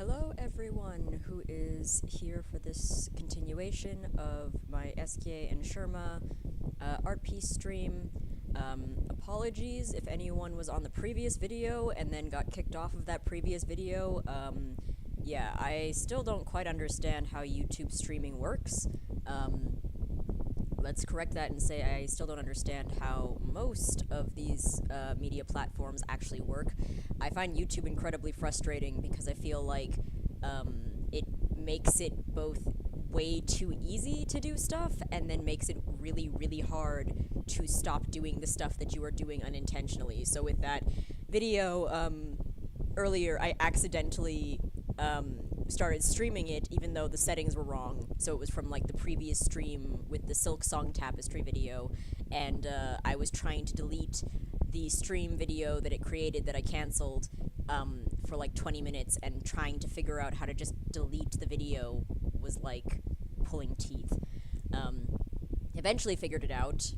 Hello everyone who is here for this continuation of my SKA and Sherma art piece stream. Apologies if anyone was on the previous video and then got kicked off of that previous video. Yeah, I still don't quite understand how YouTube streaming works. Let's correct that and say I still don't understand how most of these media platforms actually work. I find YouTube incredibly frustrating because I feel like it makes it both way too easy to do stuff and then makes it really, really hard to stop doing the stuff that you are doing unintentionally. So with that video earlier, I accidentally started streaming it even though the settings were wrong. So it was from like the previous stream with the Silksong tapestry video, and I was trying to delete the stream video that it created that I canceled for like 20 minutes, and trying to figure out how to just delete the video was like pulling teeth. Eventually figured it out,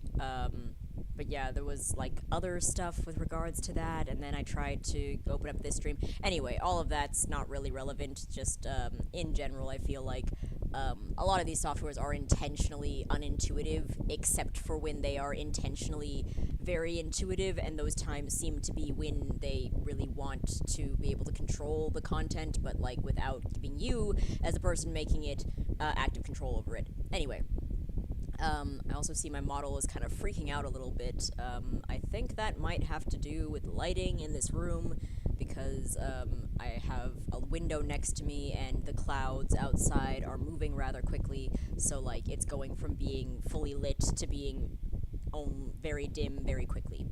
but yeah, there was like other stuff with regards to that, and then I tried to open up this stream. Anyway, all of that's not really relevant, just in general I feel like a lot of these softwares are intentionally unintuitive, except for when they are intentionally very intuitive, and those times seem to be when they really want to be able to control the content, but like without giving you, as a person making it, active control over it. Anyway. I also see my model is kind of freaking out a little bit. I think that might have to do with lighting in this room, because I have a window next to me and the clouds outside are moving rather quickly, so like it's going from being fully lit to being very dim very quickly.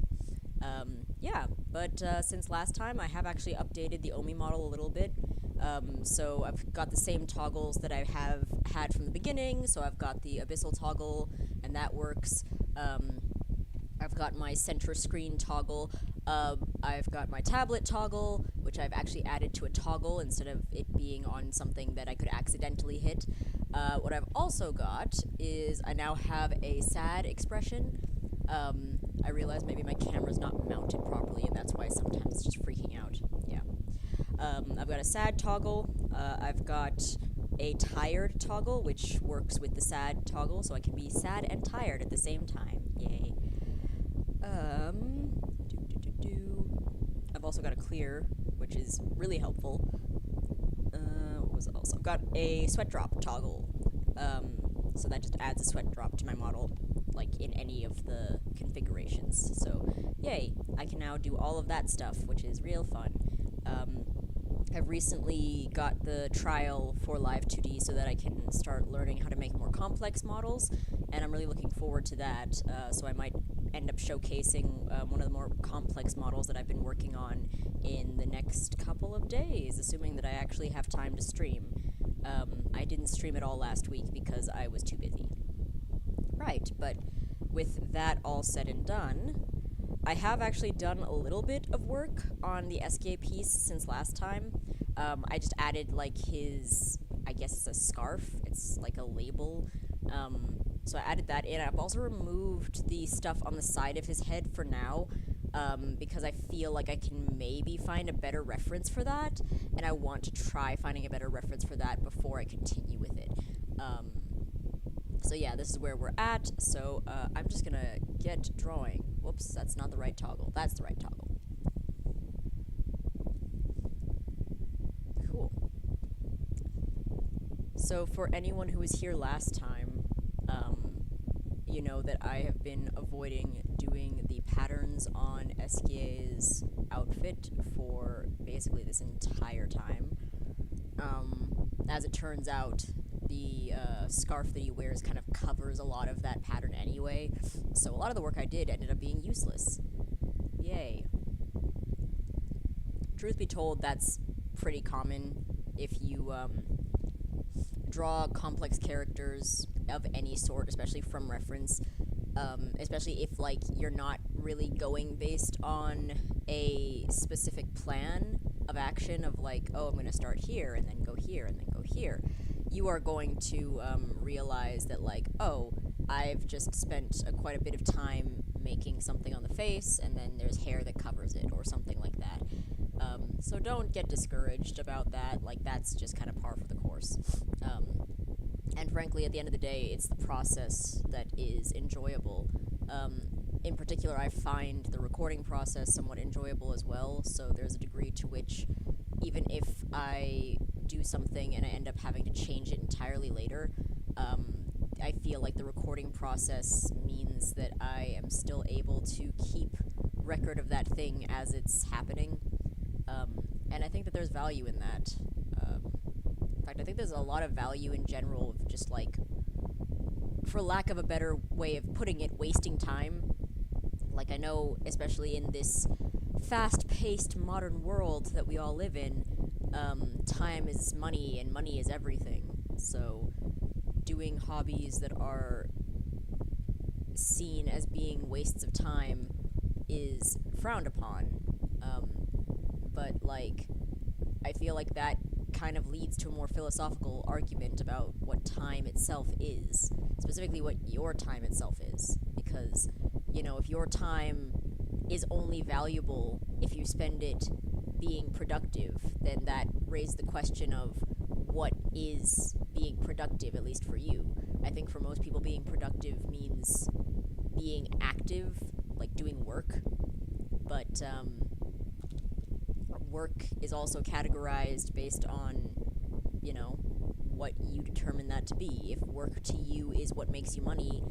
Yeah, but since last time I have actually updated the Omi model a little bit. So I've got the same toggles that I have had from the beginning, so I've got the abyssal toggle, and that works. I've got my center screen toggle. I've got my tablet toggle, which I've actually added to a toggle instead of it being on something that I could accidentally hit. What I've also got is I now have a sad expression. I realize maybe my camera's not mounted properly, and that's why sometimes it's just freaking out. Yeah. I've got a sad toggle. I've got a tired toggle, which works with the sad toggle, so I can be sad and tired at the same time. Yay. I've also got a clear, which is really helpful. What was it else? I've got a sweat drop toggle. So that just adds a sweat drop to my model, like in any of the configurations. So, yay, I can now do all of that stuff, which is real fun. I've recently got the trial for Live 2D so that I can start learning how to make more complex models, and I'm really looking forward to that, so I might end up showcasing one of the more complex models that I've been working on in the next couple of days, assuming that I actually have time to stream. I didn't stream at all last week because I was too busy. Right, but with that all said and done, I have actually done a little bit of work on the SKA piece since last time. I just added, like, his, I guess it's a scarf, it's like a label, so I added that in. I've also removed the stuff on the side of his head for now, because I feel like I can maybe find a better reference for that, and I want to try finding a better reference for that before I continue with it. So yeah, this is where we're at, so I'm just gonna get drawing. Whoops, that's not the right toggle. That's the right toggle. Cool. So for anyone who was here last time, you know that I have been avoiding doing the patterns on SKA's outfit for basically this entire time. As it turns out, the scarf that he wears kind of covers a lot of that pattern anyway, so a lot of the work I did ended up being useless. Yay. Truth be told, that's pretty common if you draw complex characters of any sort, especially from reference, especially if like you're not really going based on a specific plan of action of like, oh, I'm going to start here and then go here and then go here. You are going to realize that, like, oh, I've just spent quite a bit of time making something on the face, and then there's hair that covers it, or something like that. So don't get discouraged about that. Like, that's just kind of par for the course. And frankly, at the end of the day, it's the process that is enjoyable. In particular, I find the recording process somewhat enjoyable as well, so there's a degree to which, even if I do something and I end up having to change it entirely later, I feel like the recording process means that I am still able to keep record of that thing as it's happening. And I think that there's value in that. In fact, I think there's a lot of value in general of just like, for lack of a better way of putting it, wasting time. Like, I know, especially in this fast paced modern world that we all live in, time is money and money is everything. So, doing hobbies that are seen as being wastes of time is frowned upon. But, like, I feel like that kind of leads to a more philosophical argument about what time itself is, specifically what your time itself is. Because, if your time is only valuable if you spend it being productive, then that raised the question of what is being productive, at least for you. I think for most people, being productive means being active, like doing work, but work is also categorized based on, what you determine that to be. If work to you is what makes you money,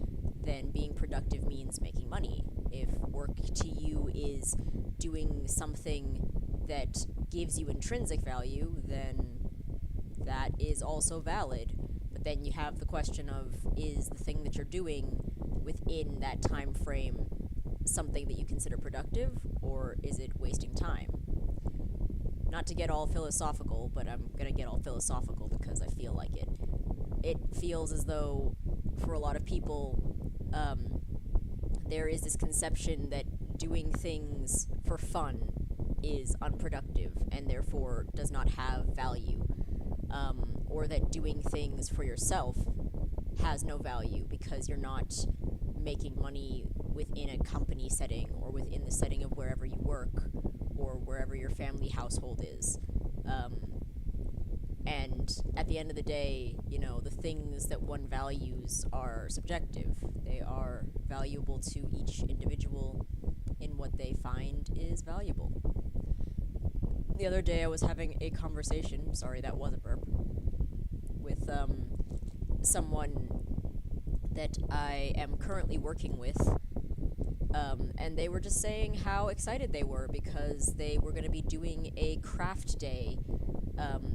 then being productive means making money. If work to you is doing something that gives you intrinsic value, then that is also valid. But then you have the question of, is the thing that you're doing within that time frame something that you consider productive, or is it wasting time? Not to get all philosophical, but I'm gonna get all philosophical because I feel like it. It feels as though, for a lot of people, there is this conception that doing things for fun is unproductive and therefore does not have value, or that doing things for yourself has no value because you're not making money within a company setting or within the setting of wherever you work or wherever your family household is. And at the end of the day, the things that one values are subjective. They are valuable to each individual in what they find is valuable. The other day I was having a conversation, sorry, that was a burp, with someone that I am currently working with, and they were just saying how excited they were because they were going to be doing a craft day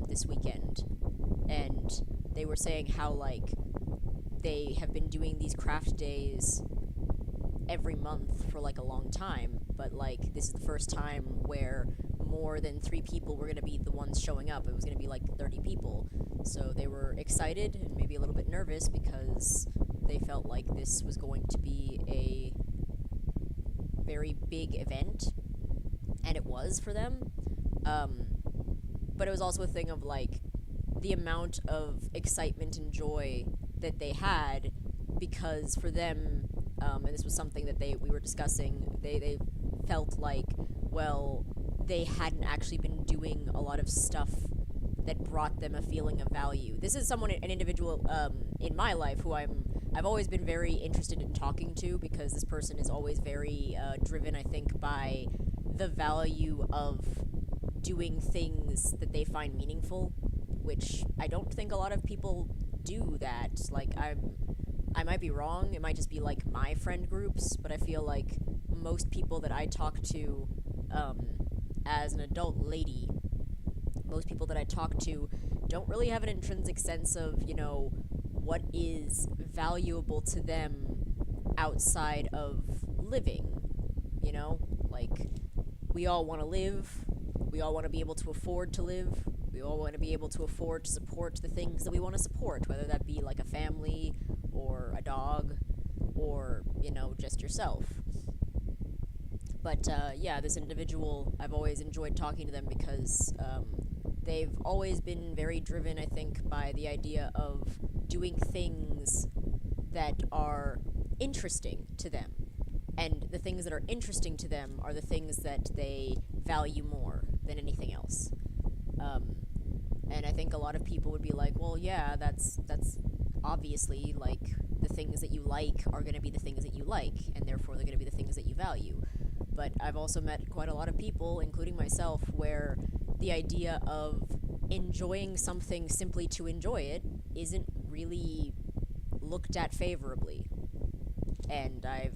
this weekend. And they were saying how, like, they have been doing these craft days every month for, like, a long time, but, like, this is the first time where more than 3 people were going to be the ones showing up. It was going to be, like, 30 people. So they were excited and maybe a little bit nervous because they felt like this was going to be a very big event, and it was for them. But it was also a thing of, like, the amount of excitement and joy that they had, because for them, and this was something that we were discussing, they felt like, well, they hadn't actually been doing a lot of stuff that brought them a feeling of value. This is an individual in my life who I've always been very interested in talking to, because this person is always very driven, I think, by the value of doing things that they find meaningful, which I don't think a lot of people do that. Like, I might be wrong, it might just be like my friend groups, but I feel like most people that I talk to as an adult lady, most people that I talk to don't really have an intrinsic sense of, what is valuable to them outside of living. Like, we all want to live, we all want to be able to afford to live, we all want to be able to afford to support the things that we want to support, whether that be like a family or a dog or, just yourself. But yeah, this individual, I've always enjoyed talking to them because they've always been very driven, I think, by the idea of doing things that are interesting to them. And the things that are interesting to them are the things that they value more. than anything else. Um, and I think a lot of people would be like, well, yeah, that's obviously like the things that you like are going to be the things that you like, and therefore they're going to be the things that you value. But I've also met quite a lot of people, including myself, where the idea of enjoying something simply to enjoy it isn't really looked at favorably. And I've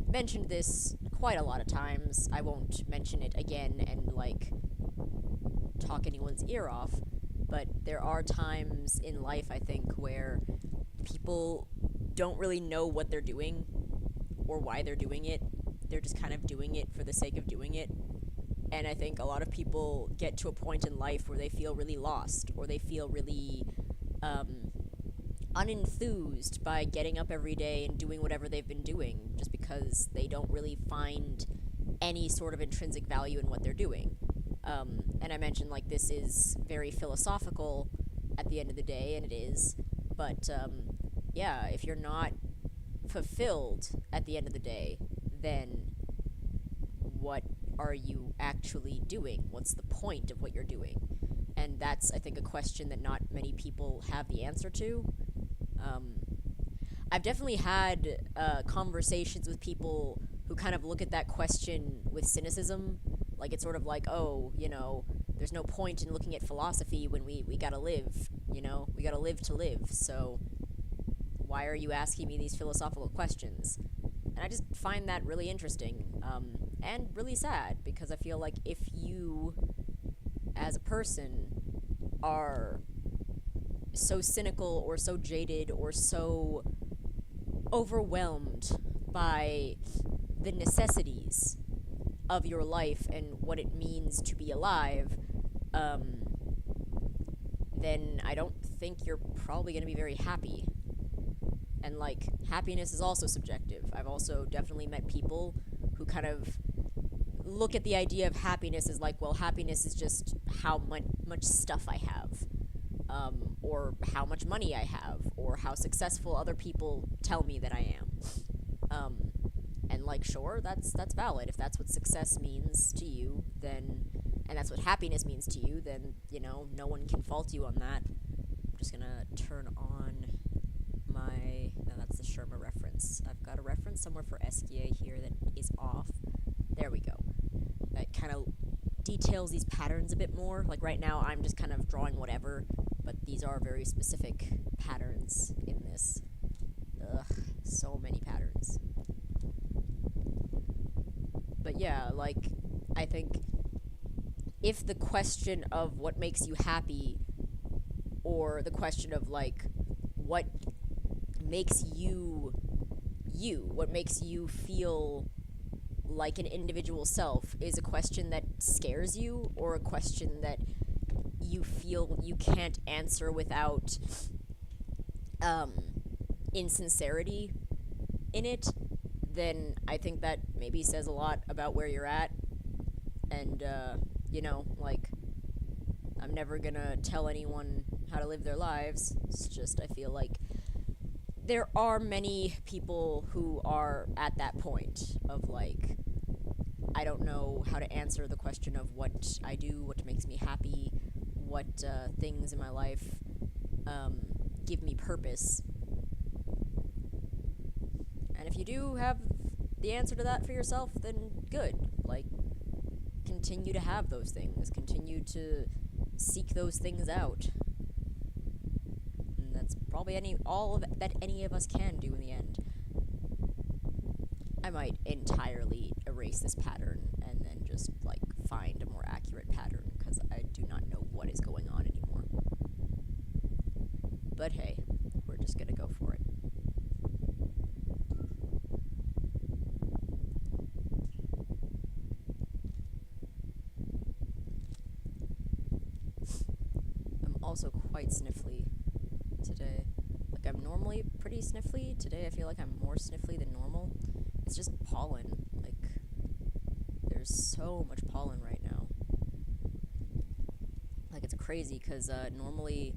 mentioned this quite a lot of times. I won't mention it again and, like, talk anyone's ear off, but there are times in life, I think, where people don't really know what they're doing or why they're doing it. They're just kind of doing it for the sake of doing it. And I think a lot of people get to a point in life where they feel really lost, or they feel really um, unenthused by getting up every day and doing whatever they've been doing, just because they don't really find any sort of intrinsic value in what they're doing. And I mentioned, like, this is very philosophical at the end of the day, and it is. But yeah, if you're not fulfilled at the end of the day, then what are you actually doing? What's the point of what you're doing? And that's, I think, a question that not many people have the answer to. Um, I've definitely had conversations with people who kind of look at that question with cynicism. Like, it's sort of like, oh, there's no point in looking at philosophy when we gotta live, We gotta live to live, so why are you asking me these philosophical questions? And I just find that really interesting, and really sad, because I feel like if you, as a person, are so cynical or so jaded or so overwhelmed by the necessities of your life and what it means to be alive, then I don't think you're probably going to be very happy. And, like, happiness is also subjective. I've also definitely met people who kind of look at the idea of happiness as like, well, happiness is just how much stuff I have, or how much money I have, or how successful other people tell me that I am. Um, and, like, sure, that's valid. If that's what success means to you, then, and that's what happiness means to you, then, no one can fault you on that. I'm just gonna turn on my, no, that's the Sherma reference. I've got a reference somewhere for Esquier here that is off. There we go. It kind of details these patterns a bit more. Like, right now, I'm just kind of drawing whatever, but these are very specific patterns in this. Ugh, so many patterns. But yeah, like, I think if the question of what makes you happy, or the question of, like, what makes you what makes you feel like an individual self, is a question that scares you, or a question that you feel you can't answer without insincerity in it, then I think that maybe says a lot about where you're at. And like, I'm never gonna tell anyone how to live their lives. It's just, I feel like there are many people who are at that point of, like, I don't know how to answer the question of what I do, what makes me happy, what things in my life give me purpose. And if you do have the answer to that for yourself, then good. Like, continue to have those things. Continue to seek those things out. And that's probably all of that any of us can do in the end. I might entirely erase this pattern and then just, like, find a more accurate pattern, because I do not know what is going on anymore. But hey, we're just gonna go for it. I'm also quite sniffly today. Like, I'm normally pretty sniffly. Today I feel like I'm more sniffly than normal. It's just pollen. Like, there's so much pollen right now. Like, it's crazy, because normally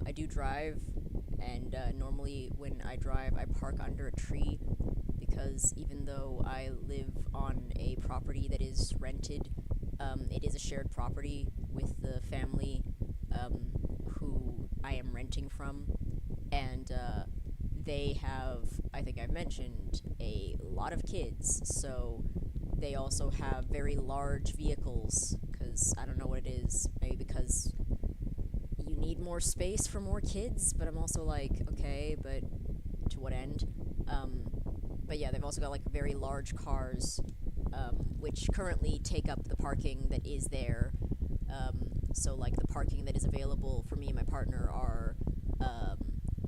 I do drive, and normally when I drive, I park under a tree, because even though I live on a property that is rented It is a shared property with the family um, who I am renting from, and they have, I think I've mentioned, a lot of kids, so they also have very large vehicles, because I don't know what it is, maybe because you need more space for more kids, but I'm also like, okay, but to what end? Um, but yeah, they've also got like very large cars, which currently take up the parking that is there. So like the parking that is available for me and my partner are, um,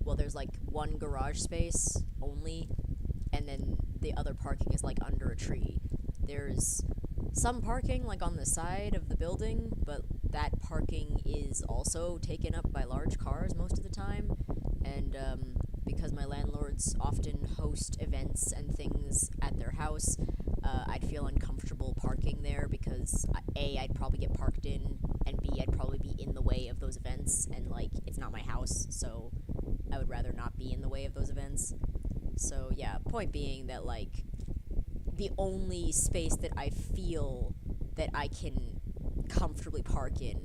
well, there's like one garage space only, and then the other parking is like under a tree. There's some parking like on the side of the building, but that parking is also taken up by large cars most of the time. And because my landlords often host events and things at their house, I'd feel uncomfortable parking there because A, I'd probably get parked in, and B, I'd probably be in the way of those events, and like, it's not my house, so I would rather not be in the way of those events. So yeah, point being that like the only space that I feel that I can comfortably park in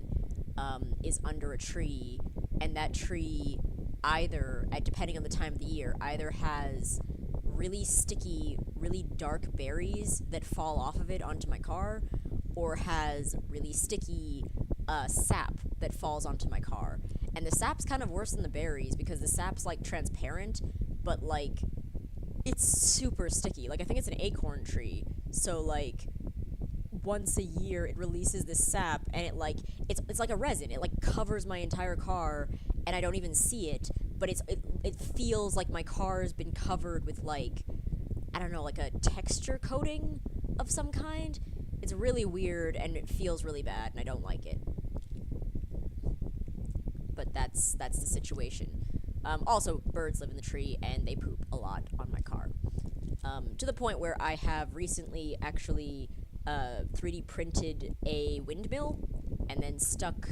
is under a tree, and that tree either, depending on the time of the year, either has really sticky, really dark berries that fall off of it onto my car, or has really sticky sap that falls onto my car. And the sap's kind of worse than the berries because the sap's like transparent, but like it's super sticky. Like I think it's an acorn tree, so like once a year it releases this sap, and it's like a resin. It like covers my entire car, and I don't even see it. But it feels like my car's been covered with like, I don't know, like a texture coating of some kind. It's really weird, and it feels really bad, and I don't like it. But that's the situation. Also, birds live in the tree, and they poop a lot on my car. To the point where I have recently actually 3D printed a windmill and then stuck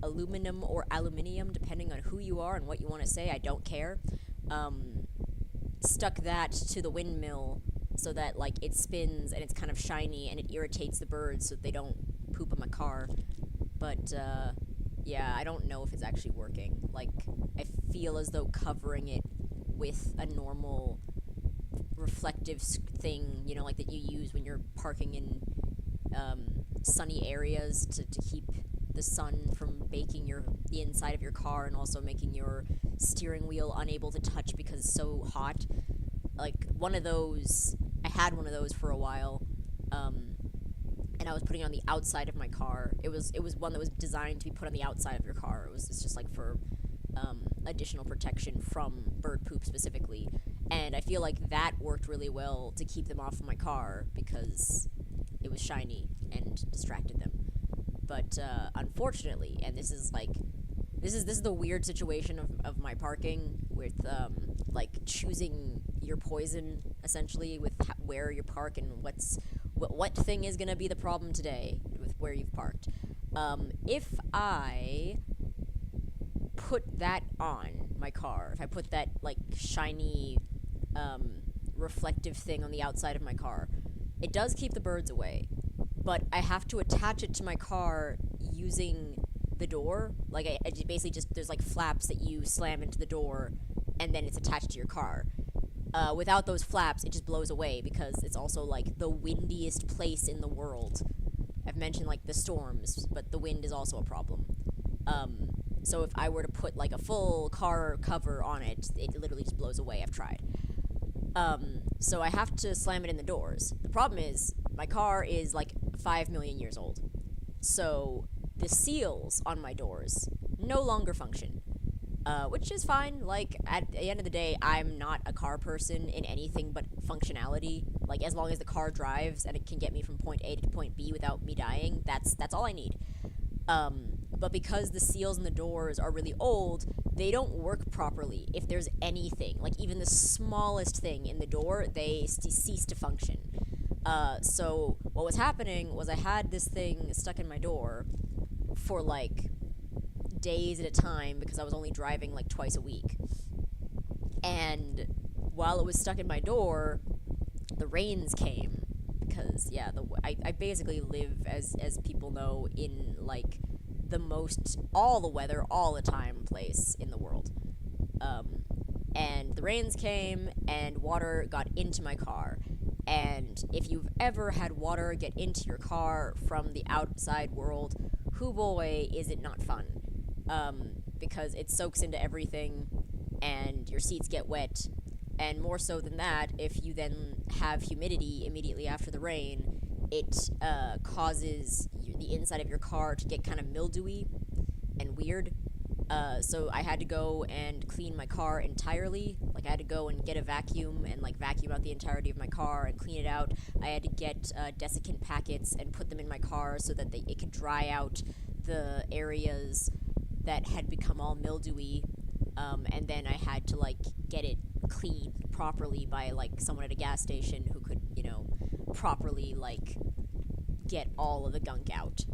aluminum or aluminium, depending on who you are and what you want to say. I don't care. Stuck that to the windmill so that like it spins and it's kind of shiny and it irritates the birds so they don't poop on my car. But yeah, I don't know if it's actually working. Like I feel as though covering it with a normal reflective thing, you know, like that you use when you're parking in sunny areas to keep the sun from baking the inside of your car and also making your steering wheel unable to touch because it's so hot. Like one of those, I had one of those for a while, and I was putting it on the outside of my car. It was one that was designed to be put on the outside of your car. It's just like for additional protection from bird poop specifically. And I feel like that worked really well to keep them off of my car because it was shiny and distracted them. But unfortunately, and this is the weird situation of my parking with like choosing your poison essentially with where you park and what thing is gonna be the problem today with where you've parked. If I put that on my car, if I put that like shiny reflective thing on the outside of my car, it does keep the birds away, but I have to attach it to my car using the door. Like I basically just, there's like flaps that you slam into the door and then it's attached to your car. Without those flaps, it just blows away because it's also like the windiest place in the world. I've mentioned like the storms, but the wind is also a problem. So if I were to put like a full car cover on it, it literally just blows away. I've tried. So I have to slam it in the doors. The problem is my car is like 5 million years old. So the seals on my doors no longer function. Which is fine. Like, at the end of the day, I'm not a car person in anything but functionality. Like, as long as the car drives and it can get me from point A to point B without me dying, that's all I need. But because the seals in the doors are really old, they don't work properly. If there's anything, like even the smallest thing in the door, they cease to function. So what was happening was I had this thing stuck in my door for like days at a time because I was only driving like twice a week. And while it was stuck in my door, the rains came because yeah, I basically live as people know in like the most all the weather all the time place in the world. Um, and the rains came and water got into my car. And if you've ever had water get into your car from the outside world, who boy is it not fun? Because it soaks into everything and your seats get wet. And more so than that, if you then have humidity immediately after the rain, it causes the inside of your car to get kind of mildewy and weird. So I had to go and clean my car entirely. Like I had to go and get a vacuum and like vacuum out the entirety of my car and clean it out. I had to get desiccant packets and put them in my car so that it could dry out the areas that had become all mildewy. And then I had to like get it cleaned properly by like someone at a gas station who could, properly like get all of the gunk out.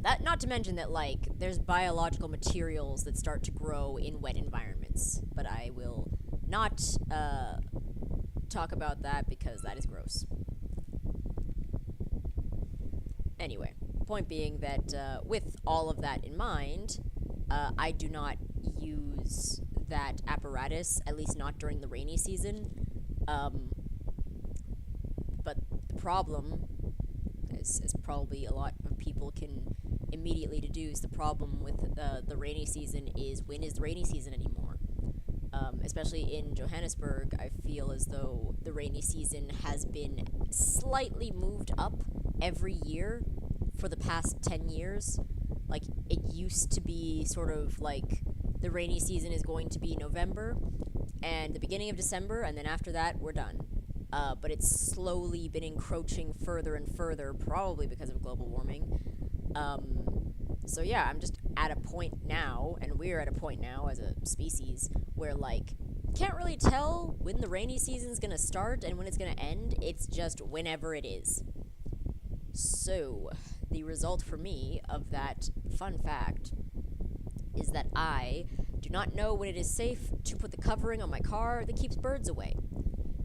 That not to mention that like there's biological materials that start to grow in wet environments, but I will not talk about that because that is gross. Anyway, point being that with all of that in mind, I do not use that apparatus, at least not during the rainy season. But the problem, as probably a lot of people can immediately deduce, the problem with the rainy season is when is the rainy season anymore? Especially in Johannesburg, I feel as though the rainy season has been slightly moved up every year for the past 10 years. Like, it used to be sort of like the rainy season is going to be November and the beginning of December, and then after that, we're done. But it's slowly been encroaching further and further, probably because of global warming. So yeah, I'm just at a point now, and we're at a point now as a species where like can't really tell when the rainy season's gonna start and when it's gonna end. It's just whenever it is. So the result for me of that fun fact is that I do not know when it is safe to put the covering on my car that keeps birds away.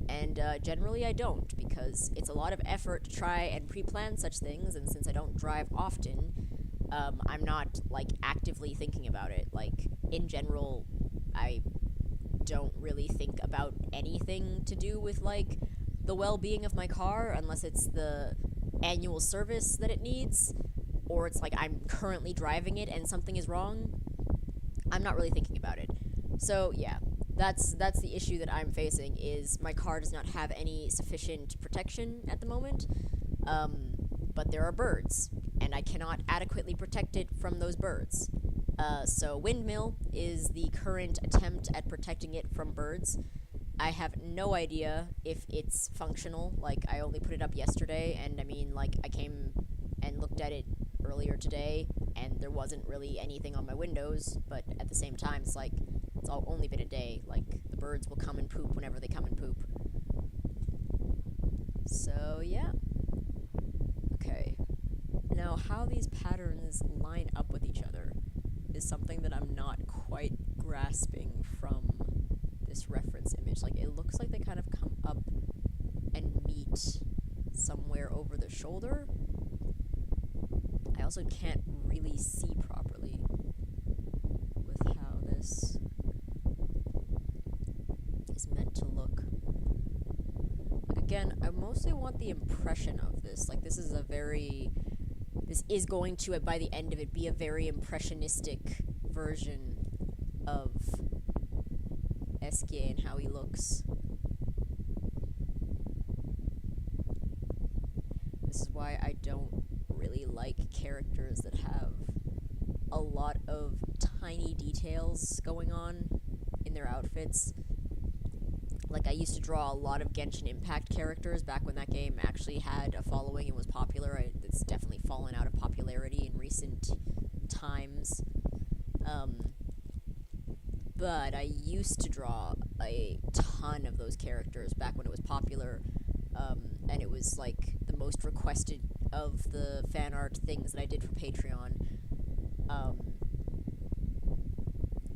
And generally I don't, because it's a lot of effort to try and pre-plan such things, and since I don't drive often, I'm not, like, actively thinking about it. Like, in general, I don't really think about anything to do with, like, the well-being of my car, unless it's the annual service that it needs, or it's like I'm currently driving it and something is wrong. I'm not really thinking about it. So, yeah. That's the issue that I'm facing, is my car does not have any sufficient protection at the moment, but there are birds, and I cannot adequately protect it from those birds. So windmill is the current attempt at protecting it from birds. I have no idea if it's functional. Like, I only put it up yesterday, and I mean, like, I came and looked at it earlier today, and there wasn't really anything on my windows, but at the same time, it's like, it's only been a day. Like, the birds will come and poop whenever they come and poop. So, yeah. Okay. Now, how these patterns line up with each other is something that I'm not quite grasping from this reference image. Like, it looks like they kind of come up and meet somewhere over the shoulder. I also can't really see properly with how this is meant to look. Like, again, I mostly want the impression of this. Like, this is going to, by the end of it, be a very impressionistic version of Eskie and how he looks. This is why I don't really like characters that have a lot of tiny details going on in their outfits. Like, I used to draw a lot of Genshin Impact characters back when that game actually had a following and was popular. It's definitely fallen out of popularity in recent times. But I used to draw a ton of those characters back when it was popular, and it was, like, the most requested of the fan art things that I did for Patreon.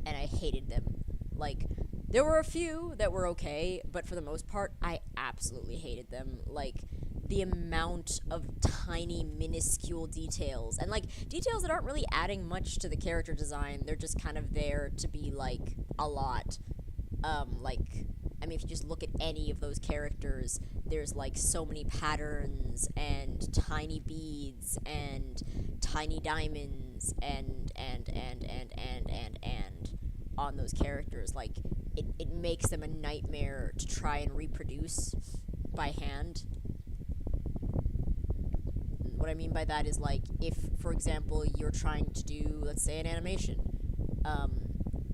And I hated them. Like, there were a few that were okay, but for the most part, I absolutely hated them. Like, the amount of tiny, minuscule details, and like details that aren't really adding much to the character design. They're just kind of there to be like a lot. Like, I mean, if you just look at any of those characters, there's like so many patterns and tiny beads and tiny diamonds and on those characters. Like, it makes them a nightmare to try and reproduce by hand. What I mean by that is, like, if, for example, you're trying to do, let's say, an animation,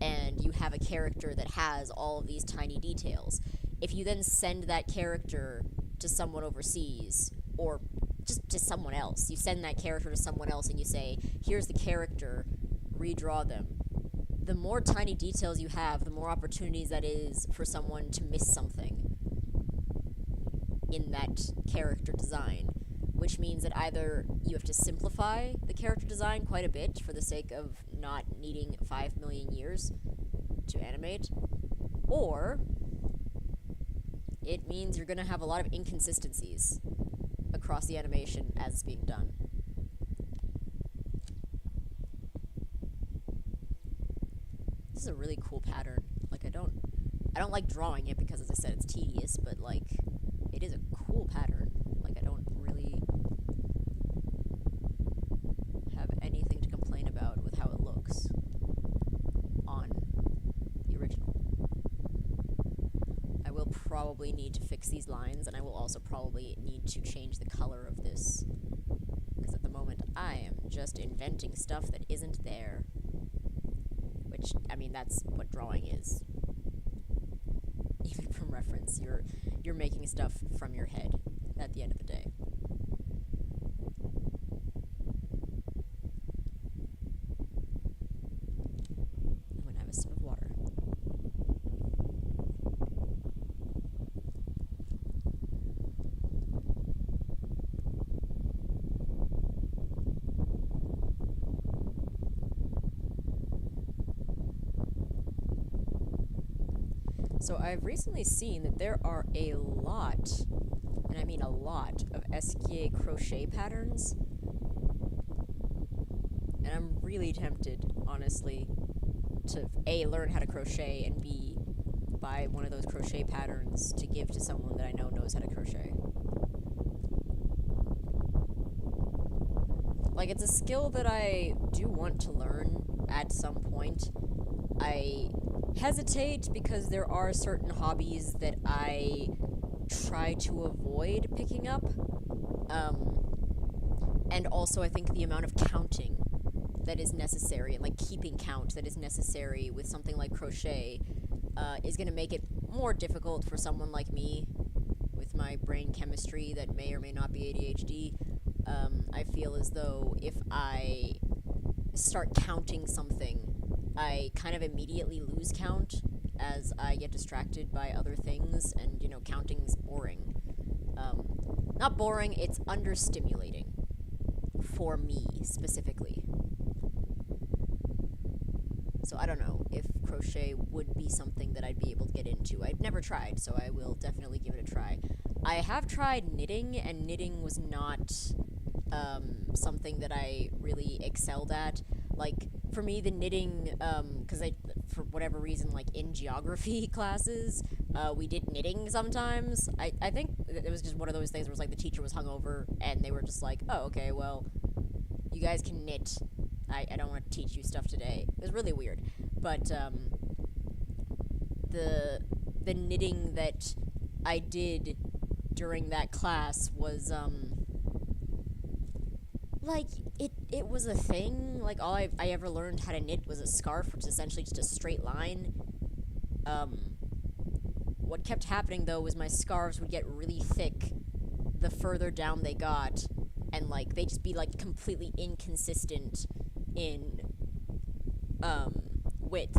and you have a character that has all of these tiny details, if you then send that character to someone overseas, or just to someone else, you send that character to someone else and you say, here's the character, redraw them. The more tiny details you have, the more opportunities that is for someone to miss something in that character design, which means that either you have to simplify the character design quite a bit for the sake of not needing 5 million years to animate, or it means you're going to have a lot of inconsistencies across the animation as it's being done. This is a really cool pattern. Like, I don't like drawing it because, as I said, it's tedious, but like, it is a cool pattern. Like, I don't really have anything to complain about with how it looks on the original. I will probably need to fix these lines, and I will also probably need to change the color of this, because at the moment I am just inventing stuff that isn't there. Which, I mean, that's what drawing is. Even from reference, you're making stuff from your head at the end of the day. I'm gonna have a sip of water. So I've recently seen that there are a lot, and I mean a lot, of SKA crochet patterns. And I'm really tempted, honestly, to A, learn how to crochet, and B, buy one of those crochet patterns to give to someone that I know knows how to crochet. Like, it's a skill that I do want to learn at some point. I hesitate because there are certain hobbies that I try to avoid picking up. And also I think the amount of counting that is necessary, and like keeping count that is necessary with something like crochet, is going to make it more difficult for someone like me with my brain chemistry that may or may not be ADHD. I feel as though if I start counting something, I kind of immediately lose count as I get distracted by other things, and, you know, counting's boring. Not boring, it's understimulating. For me, specifically. So I don't know if crochet would be something that I'd be able to get into. I've never tried, so I will definitely give it a try. I have tried knitting, and knitting was not something that I really excelled at. Like, for me, the knitting, because for whatever reason, like, in geography classes, we did knitting sometimes. I think it was just one of those things where it was like the teacher was hungover, and they were just like, oh, okay, well, you guys can knit. I don't want to teach you stuff today. It was really weird. But, the knitting that I did during that class was, like, it was a thing. Like, all I ever learned how to knit was a scarf, which is essentially just a straight line. What kept happening, though, was my scarves would get really thick the further down they got, and, like, they'd just be, like, completely inconsistent in, width.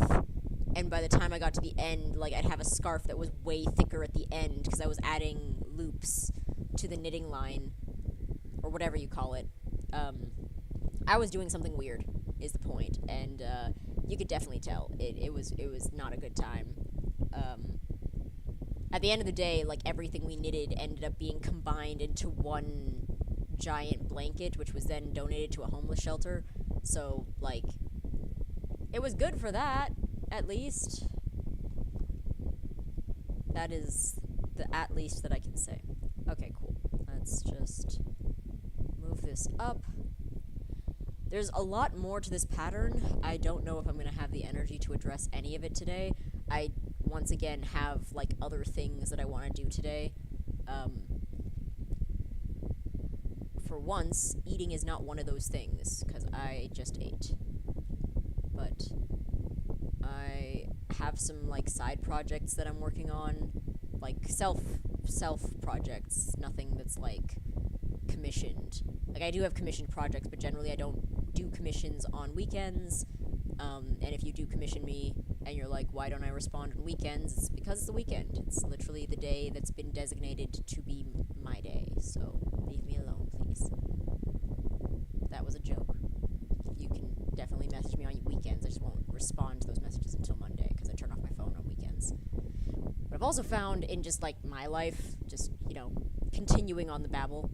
And by the time I got to the end, like, I'd have a scarf that was way thicker at the end, because I was adding loops to the knitting line, or whatever you call it. I was doing something weird, is the point, and, you could definitely tell. It was not a good time. at the end of the day, like, everything we knitted ended up being combined into one giant blanket, which was then donated to a homeless shelter. So, like, it was good for that, at least. That is the at least that I can say. Okay, cool. Let's just move this up. There's a lot more to this pattern. I don't know if I'm going to have the energy to address any of it today. I, once again, have, like, other things that I want to do today. For once, eating is not one of those things, because I just ate. But I have some, like, side projects that I'm working on, like, self projects, nothing that's, like, commissioned. Like, I do have commissioned projects, but generally I don't do commissions on weekends, and if you do commission me, and you're like, why don't I respond on weekends, it's because it's the weekend. It's literally the day that's been designated to be my day, so leave me alone, please. That was a joke. You can definitely message me on weekends, I just won't respond to those messages until Monday, because I turn off my phone on weekends. But I've also found in just, like, my life, just, you know, continuing on the babble,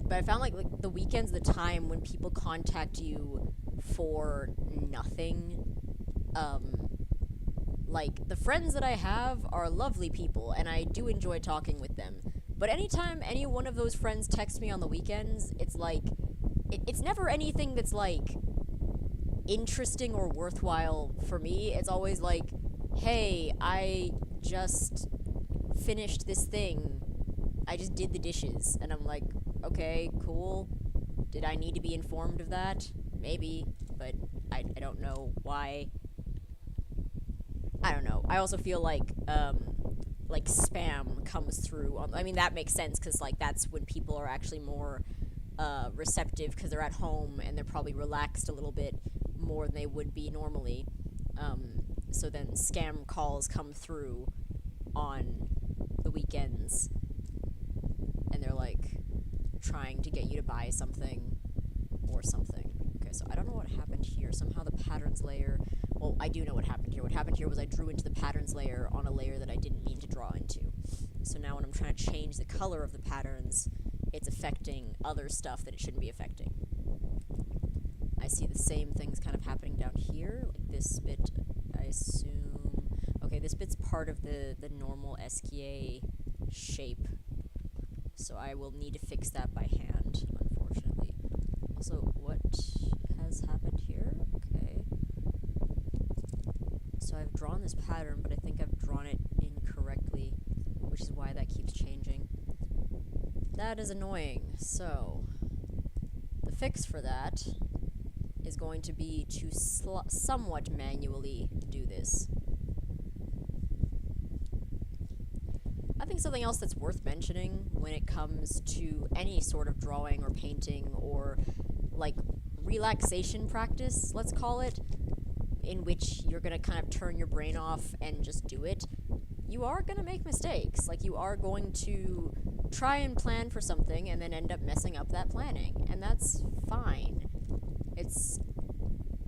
but I found, like, the weekend's the time when people contact you for nothing. Like, the friends that I have are lovely people, and I do enjoy talking with them. But anytime any one of those friends text me on the weekends, it's like, it's never anything that's, like, interesting or worthwhile for me. It's always like, hey, I just finished this thing. I just did the dishes. And I'm like, okay, cool. Did I need to be informed of that? Maybe, but I don't know why. I don't know. I also feel like spam comes through on, I mean, that makes sense, because, like, that's when people are actually more receptive, because they're at home and they're probably relaxed a little bit more than they would be normally. So then scam calls come through on the weekends, and they're like trying to get you to buy something or something. Okay, so I don't know what happened here. Somehow the patterns layer, well, I do know what happened here. What happened here was I drew into the patterns layer on a layer that I didn't mean to draw into. So now when I'm trying to change the color of the patterns, it's affecting other stuff that it shouldn't be affecting. I see the same things kind of happening down here, like this bit, I assume. Okay, this bit's part of the normal SKA shape, so I will need to fix that by hand, unfortunately. Also, what has happened here? Okay. So I've drawn this pattern, but I think I've drawn it incorrectly, which is why that keeps changing. That is annoying. So, the fix for that is going to be to somewhat manually do this. I think something else that's worth mentioning when it comes to any sort of drawing or painting or, like, relaxation practice, let's call it, in which you're gonna kind of turn your brain off and just do it, you are gonna make mistakes. Like, you are going to try and plan for something and then end up messing up that planning, and that's fine. It's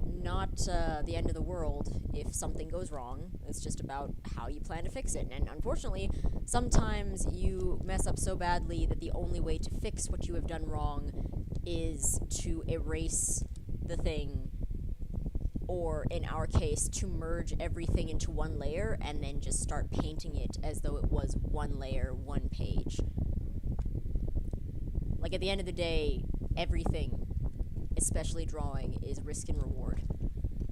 not the end of the world if something goes wrong. It's just about how you plan to fix it. And unfortunately, sometimes you mess up so badly that the only way to fix what you have done wrong is to erase the thing, or in our case, to merge everything into one layer and then just start painting it as though it was one layer, one page. Like, at the end of the day, everything, especially drawing, is risk and reward.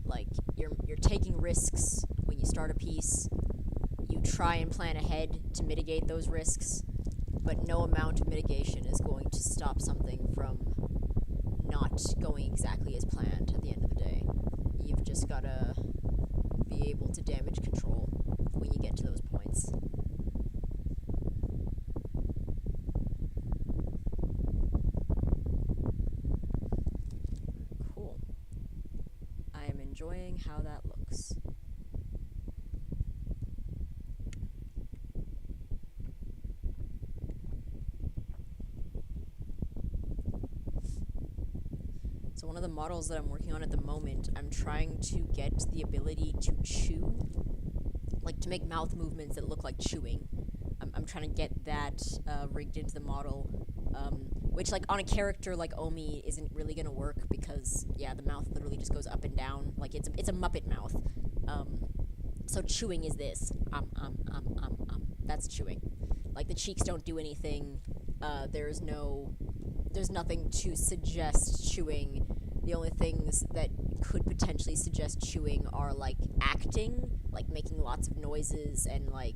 Like, you're taking risks when you start a piece. You try and plan ahead to mitigate those risks, but no amount of mitigation is going to stop something from not going exactly as planned at the end of the day. You've just gotta be able to damage control when you get to those points. Cool. I am enjoying how that looks. So one of the models that I'm working on at the moment, I'm trying to get the ability to chew, like to make mouth movements that look like chewing. I'm trying to get that rigged into the model, which like on a character like Omi isn't really gonna work because yeah, the mouth literally just goes up and down, like it's a Muppet mouth. So chewing is this, that's chewing. Like the cheeks don't do anything. There's nothing to suggest chewing. The only things that could potentially suggest chewing are like acting, like making lots of noises and like,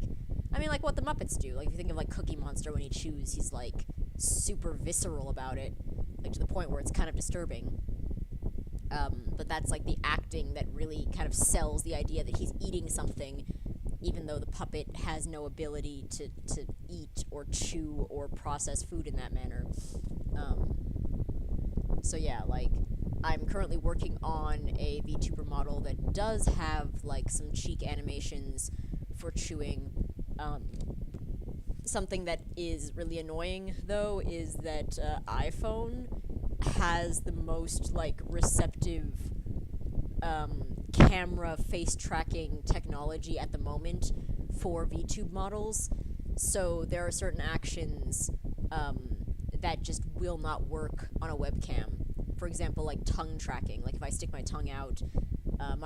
I mean, like what the Muppets do. Like if you think of like Cookie Monster when he chews, he's like super visceral about it, like to the point where it's kind of disturbing. But that's like the acting that really kind of sells the idea that he's eating something, even though the puppet has no ability to eat or chew or process food in that manner. So yeah, like, I'm currently working on a VTuber model that does have, like, some cheek animations for chewing. Something that is really annoying, though, is that iPhone has the most, like, receptive camera face tracking technology at the moment for VTube models. So there are certain actions that just will not work on a webcam. For example, like tongue tracking. Like if I stick my tongue out,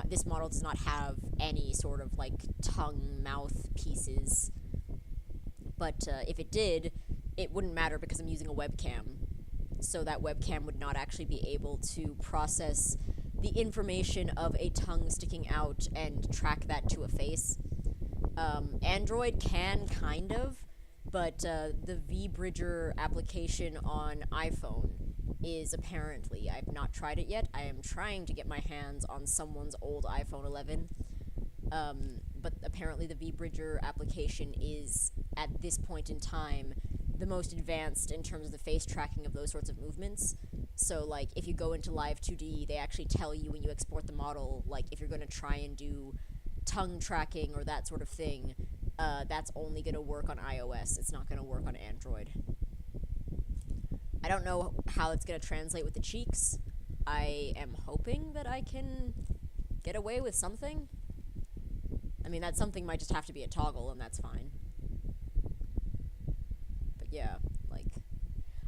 this model does not have any sort of like tongue mouth pieces. But if it did, it wouldn't matter because I'm using a webcam. So that webcam would not actually be able to process the information of a tongue sticking out and track that to a face. Android can, kind of, but the VBridger application on iPhone is apparently, I've not tried it yet, I am trying to get my hands on someone's old iPhone 11, but apparently the VBridger application is, at this point in time, the most advanced in terms of the face tracking of those sorts of movements. So, like, if you go into Live 2D, they actually tell you when you export the model, like, if you're going to try and do tongue tracking or that sort of thing, that's only going to work on iOS. It's not going to work on Android. I don't know how it's going to translate with the cheeks. I am hoping that I can get away with something. I mean, that something might just have to be a toggle, and that's fine. But yeah, like,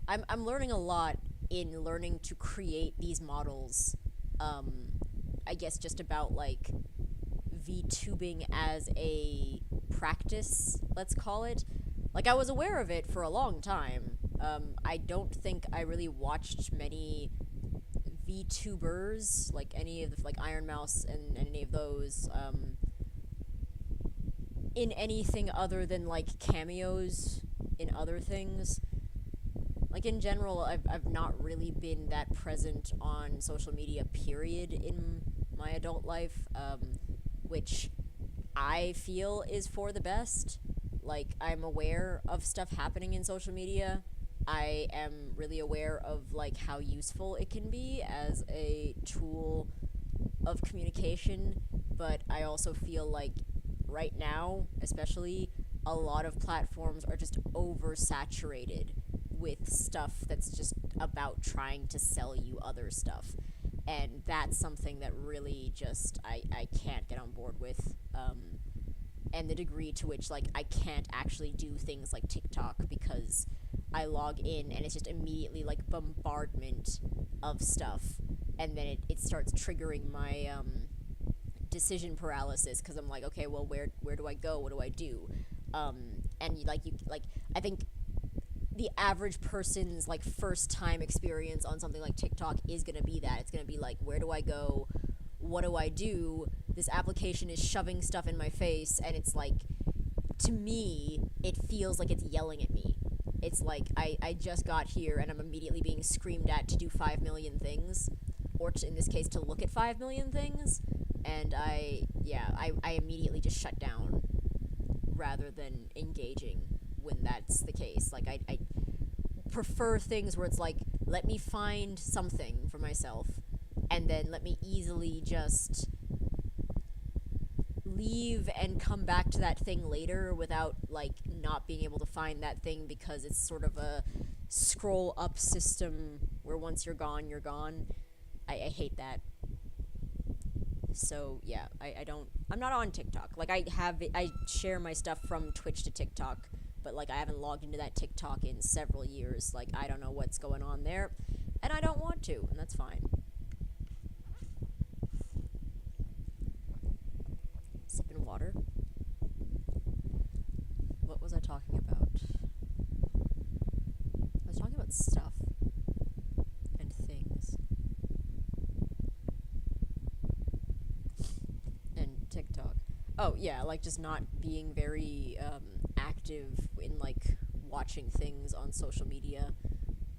I'm learning a lot in learning to create these models. I guess just about, like, VTubing as a practice, let's call it. Like, I was aware of it for a long time. I don't think I really watched many VTubers, like any of the, like, Iron Mouse and any of those, in anything other than, like, cameos in other things. Like, in general, I've not really been that present on social media, period, in my adult life, which I feel is for the best. Like, I'm aware of stuff happening in social media. I am really aware of, like, how useful it can be as a tool of communication, but I also feel like right now, especially, a lot of platforms are just oversaturated with stuff that's just about trying to sell you other stuff. And that's something that really just, I can't get on board with. And the degree to which, like, I can't actually do things like TikTok because I log in and it's just immediately, like, bombardment of stuff. And then it starts triggering my, decision paralysis because I'm like, okay, well, where do I go? What do I do? And, I think the average person's, like, first time experience on something like TikTok is gonna be that. It's gonna be like, where do I go? What do I do? This application is shoving stuff in my face, and it's like, to me, it feels like it's yelling at me. It's like, I just got here, and I'm immediately being screamed at to do 5 million things, or in this case, to look at 5 million things, and I immediately just shut down, rather than engaging when that's the case. Like, I prefer things where it's like, let me find something for myself, and then let me easily just leave and come back to that thing later without, like, not being able to find that thing because it's sort of a scroll up system where once you're gone, you're gone. I hate that. So yeah, I'm not on TikTok. Like I share my stuff from Twitch to TikTok, but like I haven't logged into that TikTok in several years. Like I don't know what's going on there, and I don't want to, and that's fine. Sipping water. What was I talking about? I was talking about stuff and things. And TikTok. Oh, yeah, like just not being very active in like watching things on social media,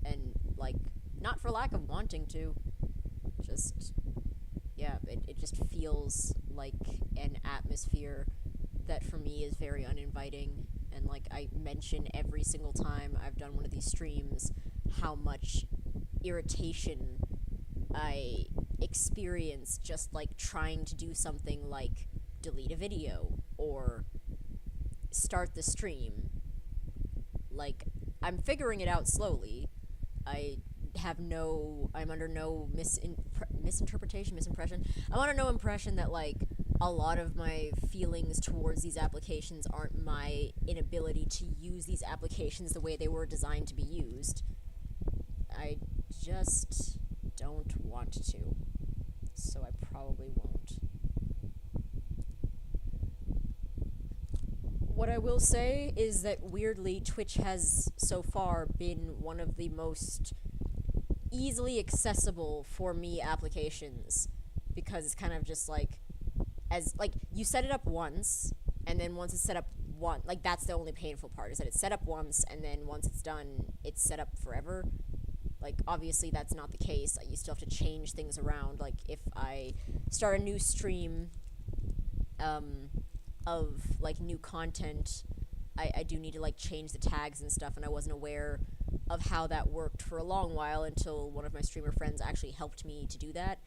and like not for lack of wanting to, just yeah, it just feels like an atmosphere that for me is very uninviting. And like I mention every single time I've done one of these streams how much irritation I experience just like trying to do something like delete a video or start the stream. Like I'm figuring it out slowly. I'm under no misimpression. I'm under no impression that like a lot of my feelings towards these applications aren't my inability to use these applications the way they were designed to be used. I just don't want to. So I probably won't. What I will say is that weirdly, Twitch has so far been one of the most easily accessible for me applications, because it's kind of just like, as like you set it up once, and then once it's set up like that's the only painful part, is that it's set up once, and then once it's done it's set up forever. Like obviously that's not the case. You still have to change things around. Like if I start a new stream of like new content, I do need to like change the tags and stuff, and I wasn't aware of how that worked for a long while until one of my streamer friends actually helped me to do that.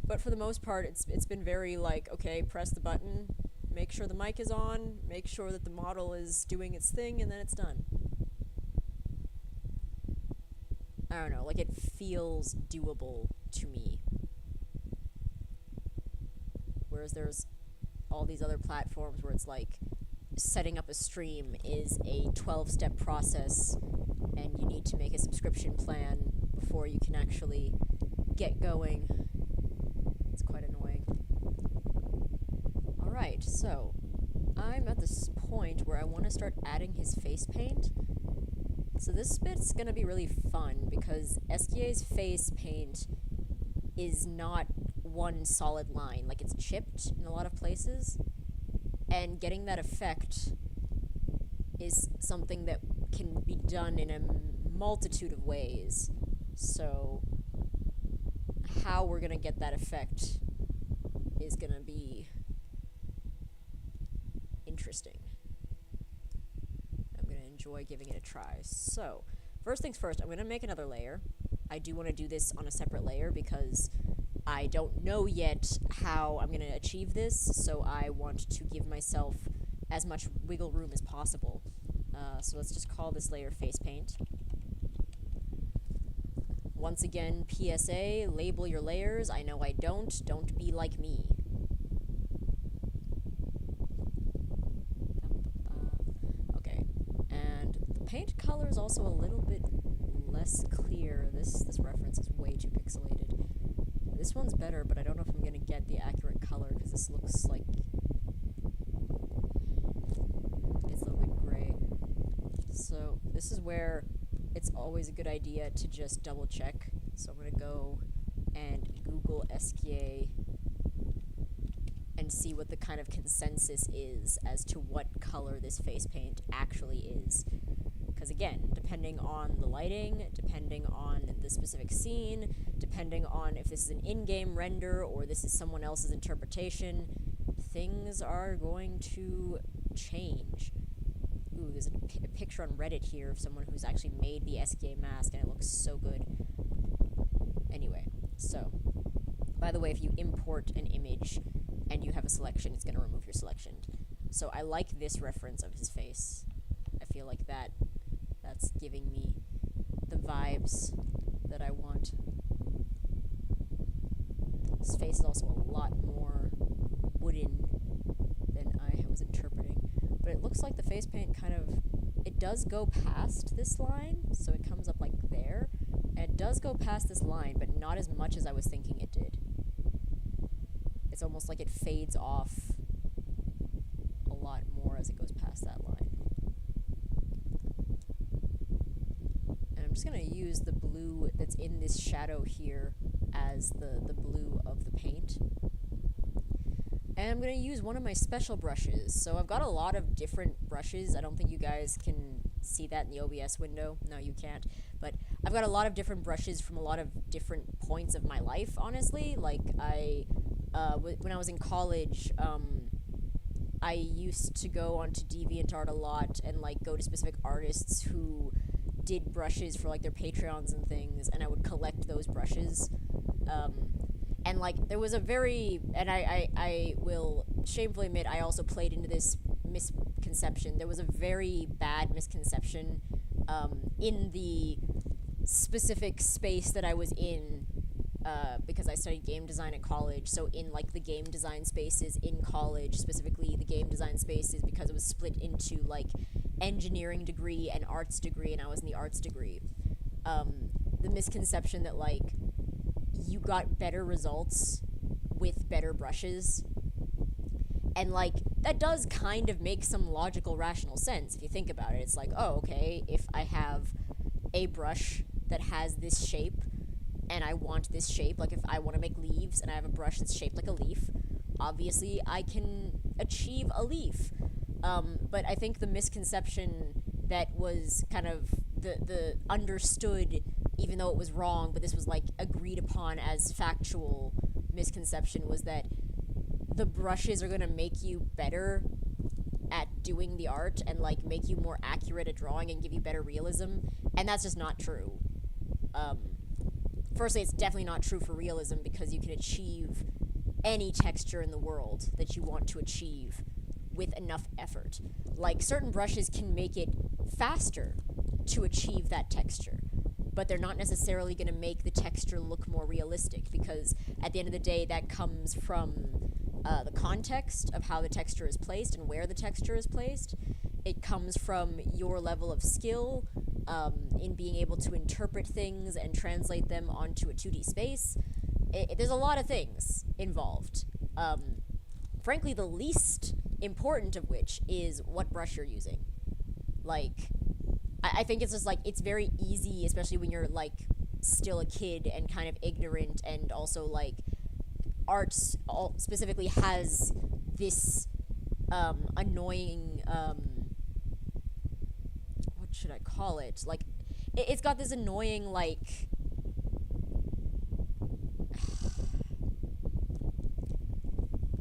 But for the most part, it's been very like, okay, press the button, make sure the mic is on, make sure that the model is doing its thing, and then it's done. I don't know, like it feels doable to me. Whereas there's all these other platforms where it's like setting up a stream is a 12-step process, and you need to make a subscription plan before you can actually get going. It's quite annoying. Alright, so I'm at this point where I want to start adding his face paint. So this bit's gonna be really fun because SKA's face paint is not one solid line. Like, it's chipped in a lot of places, and getting that effect is something that can be done in a multitude of ways. So how we're gonna get that effect is gonna be interesting. I'm gonna enjoy giving it a try. So first things first, I'm gonna make another layer. I do want to do this on a separate layer because I don't know yet how I'm going to achieve this, so I want to give myself as much wiggle room as possible. So let's just call this layer face paint. Once again, PSA, label your layers. I know I don't. Don't be like me. Okay, and the paint color is also a little bit less clear. This reference is way too pixelated. This one's better, but I don't know if I'm gonna get the accurate color because this looks like it's a little bit gray. So this is where it's always a good idea to just double check. So I'm gonna go and Google SKA and see what the kind of consensus is as to what color this face paint actually is. Because again, depending on the lighting, depending on the specific scene, depending on if this is an in-game render or this is someone else's interpretation, things are going to change. Ooh, there's a picture on Reddit here of someone who's actually made the SKA mask, and it looks so good. Anyway, so, by the way, if you import an image and you have a selection, it's going to remove your selection. So I like this reference of his face. I feel like that's giving me the vibes that I want. His face is also a lot more wooden than I was interpreting. But it looks like the face paint kind of... It does go past this line, so it comes up like there. And it does go past this line, but not as much as I was thinking it did. It's almost like it fades off a lot more as it goes past that line. And I'm just going to use the blue that's in this shadow here as the blue of the paint. And I'm going to use one of my special brushes. So I've got a lot of different brushes. I don't think you guys can see that in the OBS window. No, you can't. But I've got a lot of different brushes from a lot of different points of my life, honestly. Like, when I was in college, I used to go onto DeviantArt a lot and, like, go to specific artists who did brushes for, like, their Patreons and things, and I would collect those brushes. And, like, there was a very... And I will shamefully admit I also played into this misconception. There was a very bad misconception in the specific space that I was in, because I studied game design at college. So in, like, the game design spaces in college, specifically the game design spaces, because it was split into, like, engineering degree and arts degree, and I was in the arts degree. The misconception that, like, you got better results with better brushes. And, like, that does kind of make some logical, rational sense if you think about it. It's like, oh, okay, if I have a brush that has this shape, and I want this shape, like if I want to make leaves, and I have a brush that's shaped like a leaf, obviously I can achieve a leaf. But I think the misconception that was kind of the understood, even though it was wrong, but this was, like, agreed upon as factual misconception, was that the brushes are gonna make you better at doing the art and, like, make you more accurate at drawing and give you better realism, and that's just not true. Firstly, it's definitely not true for realism, because you can achieve any texture in the world that you want to achieve with enough effort. Like, certain brushes can make it faster to achieve that texture, but they're not necessarily going to make the texture look more realistic, because at the end of the day, that comes from the context of how the texture is placed and where the texture is placed. It comes from your level of skill in being able to interpret things and translate them onto a 2D space. There's a lot of things involved. Frankly, the least important of which is what brush you're using. Like, I think it's just, like, it's very easy, especially when you're, like, still a kid and kind of ignorant, and also, like, arts specifically has this annoying, what should I call it? Like, it's got this annoying, like,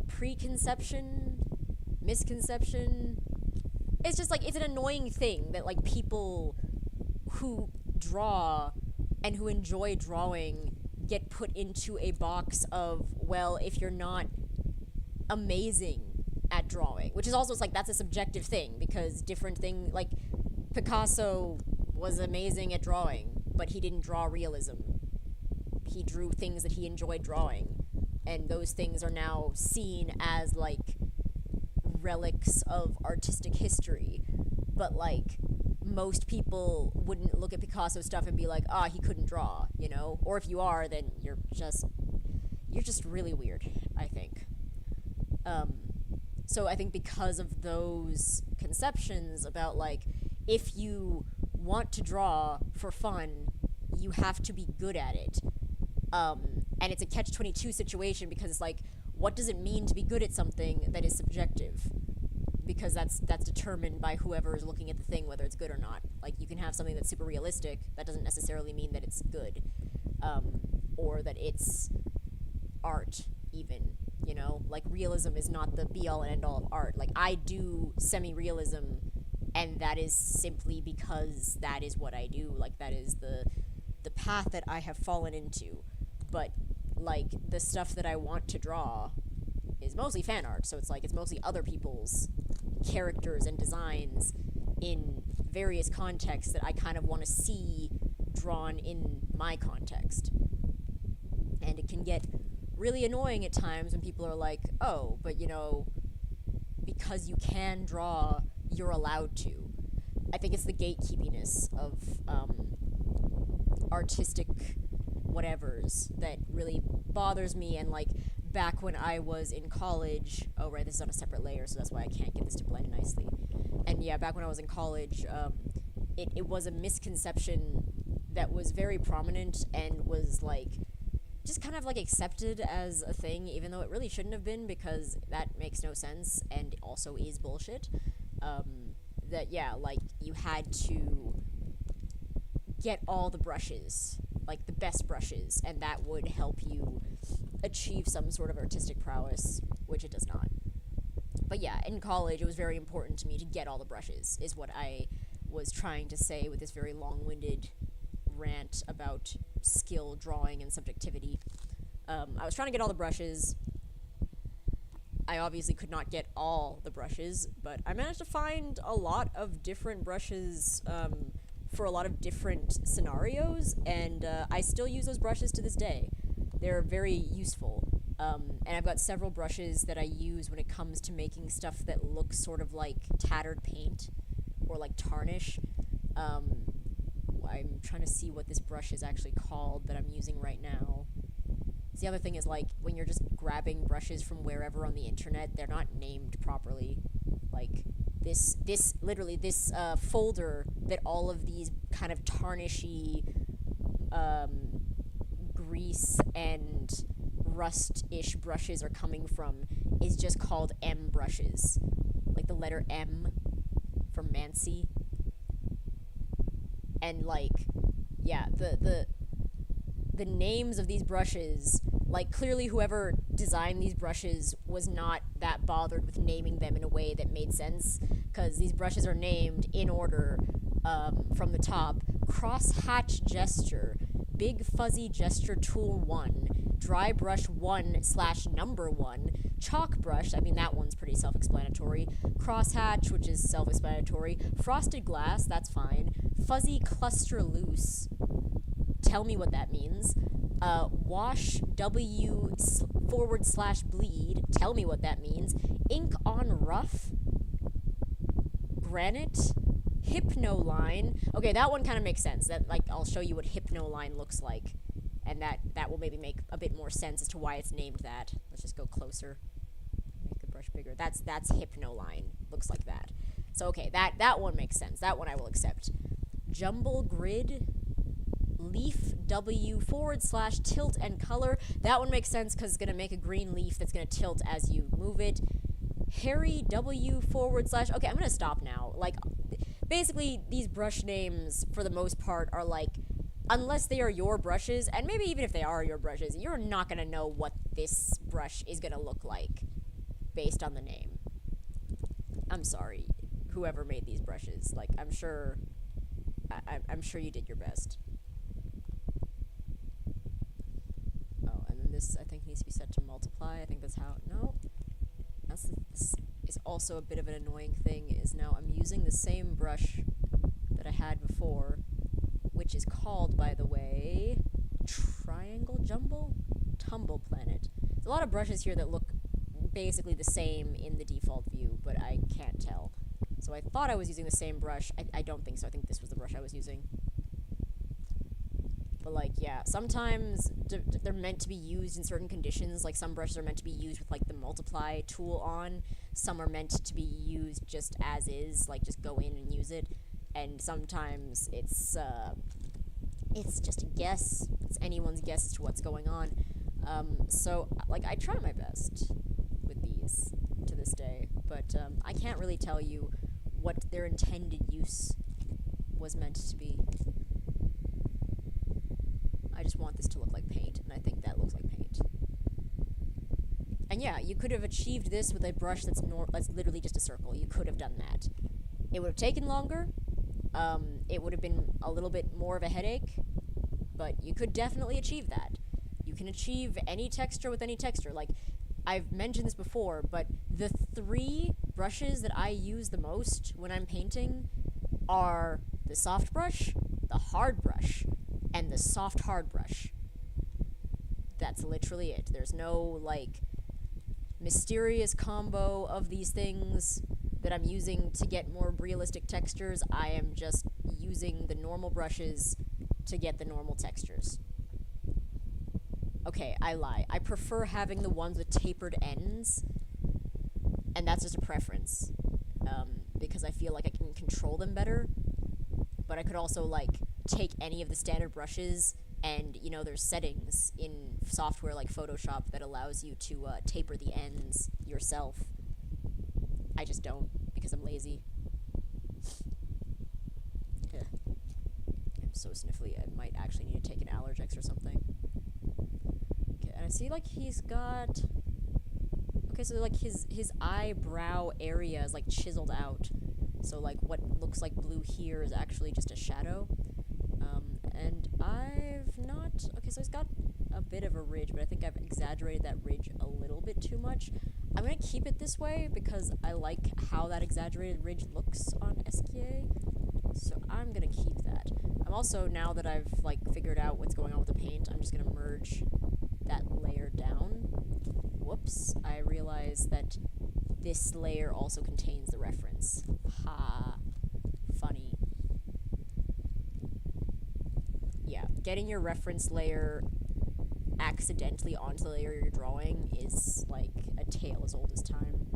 preconception, misconception. It's just, like, it's an annoying thing that, like, people who draw and who enjoy drawing get put into a box of, well, if you're not amazing at drawing, which is also, it's like, that's a subjective thing, because different thing, like, Picasso was amazing at drawing, but he didn't draw realism. He drew things that he enjoyed drawing, and those things are now seen as, like, relics of artistic history. But, like, most people wouldn't look at Picasso stuff and be like, ah, he couldn't draw, you know? Or if you are, then you're just really weird, I think. So I think because of those conceptions about, like, if you want to draw for fun, you have to be good at it. And it's a catch-22 situation, because it's like, what does it mean to be good at something that is subjective? Because that's determined by whoever is looking at the thing, whether it's good or not. Like, you can have something that's super realistic, that doesn't necessarily mean that it's good. Or that it's art, even, you know? Like, realism is not the be-all and end-all of art. Like, I do semi-realism, and that is simply because that is what I do. Like, that is the path that I have fallen into. But, like, the stuff that I want to draw is mostly fan art, so it's like, it's mostly other people's characters and designs in various contexts that I kind of want to see drawn in my context. And it can get really annoying at times when people are like, oh, but you know, because you can draw, you're allowed to. I think it's the gatekeepiness of artistic whatevers that really bothers me. And like back when I was in college, oh right, this is on a separate layer, so that's why I can't get this to blend nicely. And yeah, back when I was in college, it was a misconception that was very prominent and was like just kind of like accepted as a thing, even though it really shouldn't have been, because that makes no sense and also is bullshit. That yeah, like you had to get all the brushes, like the best brushes, and that would help you achieve some sort of artistic prowess, which it does not. But yeah, in college, it was very important to me to get all the brushes, is what I was trying to say with this very long-winded rant about skill, drawing, and subjectivity. I was trying to get all the brushes. I obviously could not get all the brushes, but I managed to find a lot of different brushes for a lot of different scenarios, and I still use those brushes to this day. They're very useful. And I've got several brushes that I use when it comes to making stuff that looks sort of like tattered paint or like tarnish. I'm trying to see what this brush is actually called that I'm using right now. The other thing is, like, when you're just grabbing brushes from wherever on the internet, they're not named properly. Like, this folder that all of these kind of tarnishy, grease and rust-ish brushes are coming from is just called M brushes. Like the letter M for Mancy. And, like, yeah, the names of these brushes, like, clearly whoever designed these brushes was not that bothered with naming them in a way that made sense, because these brushes are named in order, from the top: Crosshatch Gesture, Big Fuzzy Gesture Tool 1, Dry Brush 1/number 1, Chalk Brush, I mean, that one's pretty self-explanatory, Crosshatch, which is self-explanatory, Frosted Glass, that's fine, Fuzzy Cluster Loose, tell me what that means, Wash W/bleed, tell me what that means, Ink on Rough, Granite, Hypnoline. Okay, that one kind of makes sense. That, like, I'll show you what Hypnoline looks like, and that will maybe make a bit more sense as to why it's named that. Let's just go closer. Make the brush bigger. That's Hypnoline. Looks like that. So okay, that one makes sense. That one I will accept. Jumble Grid, Leaf W/tilt and color. That one makes sense because it's gonna make a green leaf that's gonna tilt as you move it. Harry W/. Okay, I'm gonna stop now. Like, basically, these brush names, for the most part, are like, unless they are your brushes, and maybe even if they are your brushes, you're not gonna know what this brush is gonna look like based on the name. I'm sorry, whoever made these brushes. Like, I'm sure you did your best. Oh, and then this, I think, needs to be set to multiply. I think that's how, no. This is also a bit of an annoying thing, is now I'm using the same brush that I had before, which is called, by the way, Triangle Jumble? Tumble Planet. There's a lot of brushes here that look basically the same in the default view, but I can't tell. So I thought I was using the same brush. I don't think so. I think this was the brush I was using. But, like, yeah, sometimes they're meant to be used in certain conditions. Like, some brushes are meant to be used with, like, the multiply tool on. Some are meant to be used just as is, like, just go in and use it. And sometimes it's just a guess. It's anyone's guess as to what's going on. So, like, I try my best with these to this day. But, I can't really tell you what their intended use was meant to be. I just want this to look like paint, and I think that looks like paint. And yeah, you could have achieved this with a brush that's literally just a circle. You could have done that. It would have taken longer. It would have been a little bit more of a headache, but you could definitely achieve that. You can achieve any texture with any texture. Like, I've mentioned this before, but the 3 brushes that I use the most when I'm painting are the soft brush, the hard brush, and the soft hard brush. That's literally it. There's no, like, mysterious combo of these things that I'm using to get more realistic textures. I am just using the normal brushes to get the normal textures. Okay, I lie. I prefer having the ones with tapered ends, and that's just a preference, because I feel like I can control them better, but I could also, like, take any of the standard brushes, and, you know, there's settings in software like Photoshop that allows you to taper the ends yourself. I just don't, because I'm lazy. Ugh. I'm so sniffly, I might actually need to take an Allergex or something. Okay, and I see, like, he's got... Okay, so, like, his eyebrow area is, like, chiseled out. So, like, what looks like blue here is actually just a shadow. And I've not... Okay, so he's got a bit of a ridge, but I think I've exaggerated that ridge a little bit too much. I'm gonna keep it this way because I like how that exaggerated ridge looks on SKA. So I'm gonna keep that. I'm also, now that I've, like, figured out what's going on with the paint, I'm just gonna merge that layer down. Whoops, I realized that this layer also contains the reference. Ha. Funny. Yeah, getting your reference layer accidentally onto the layer you're drawing is, like, a tale as old as time.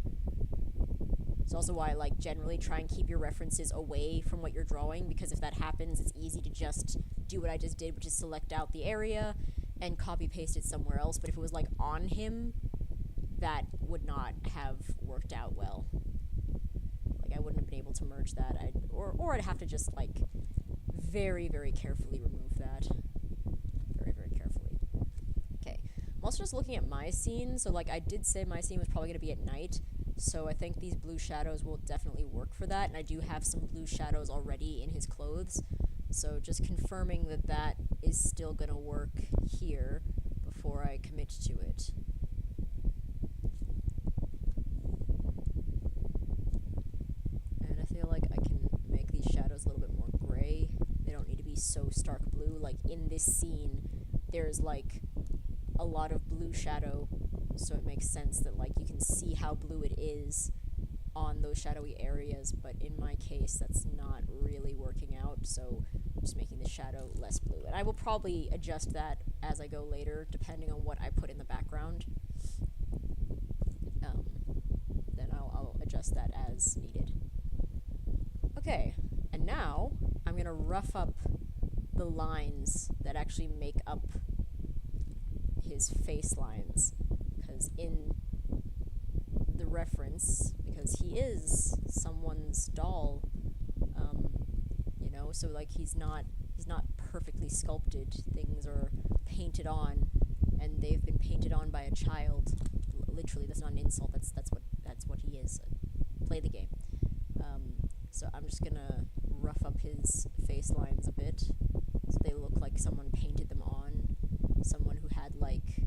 It's also why I, like, generally try and keep your references away from what you're drawing, because if that happens, it's easy to just do what I just did, which is select out the area and copy-paste it somewhere else. But if it was, like, on him, that would not have worked out well. Like, I wouldn't have been able to merge that. Or I'd have to just, like, very, very carefully remove that. Very, very carefully. Okay. I'm also just looking at my scene. So, like, I did say my scene was probably going to be at night. So I think these blue shadows will definitely work for that. And I do have some blue shadows already in his clothes. So just confirming that that is still going to work here before I commit to it. And I feel like I can make these shadows a little bit more gray. They don't need to be so stark blue. Like, in this scene, there's, like, a lot of blue shadow, so it makes sense that, like, you can see how blue it is on those shadowy areas, but in my case, that's not really working out, so I'm just making the shadow less blue. And I will probably adjust that as I go later, depending on what I put in the background. Then I'll adjust that as needed. Okay, and now I'm gonna rough up the lines that actually make up his face lines, because in the reference, because he is someone's doll, you know, so, like, he's not perfectly sculpted. Things are painted on, and they've been painted on by a child. Literally, that's not an insult. That's what he is. Play the game. So I'm just gonna rough up his face lines a bit, so they look like someone painted them on. Someone who had, like,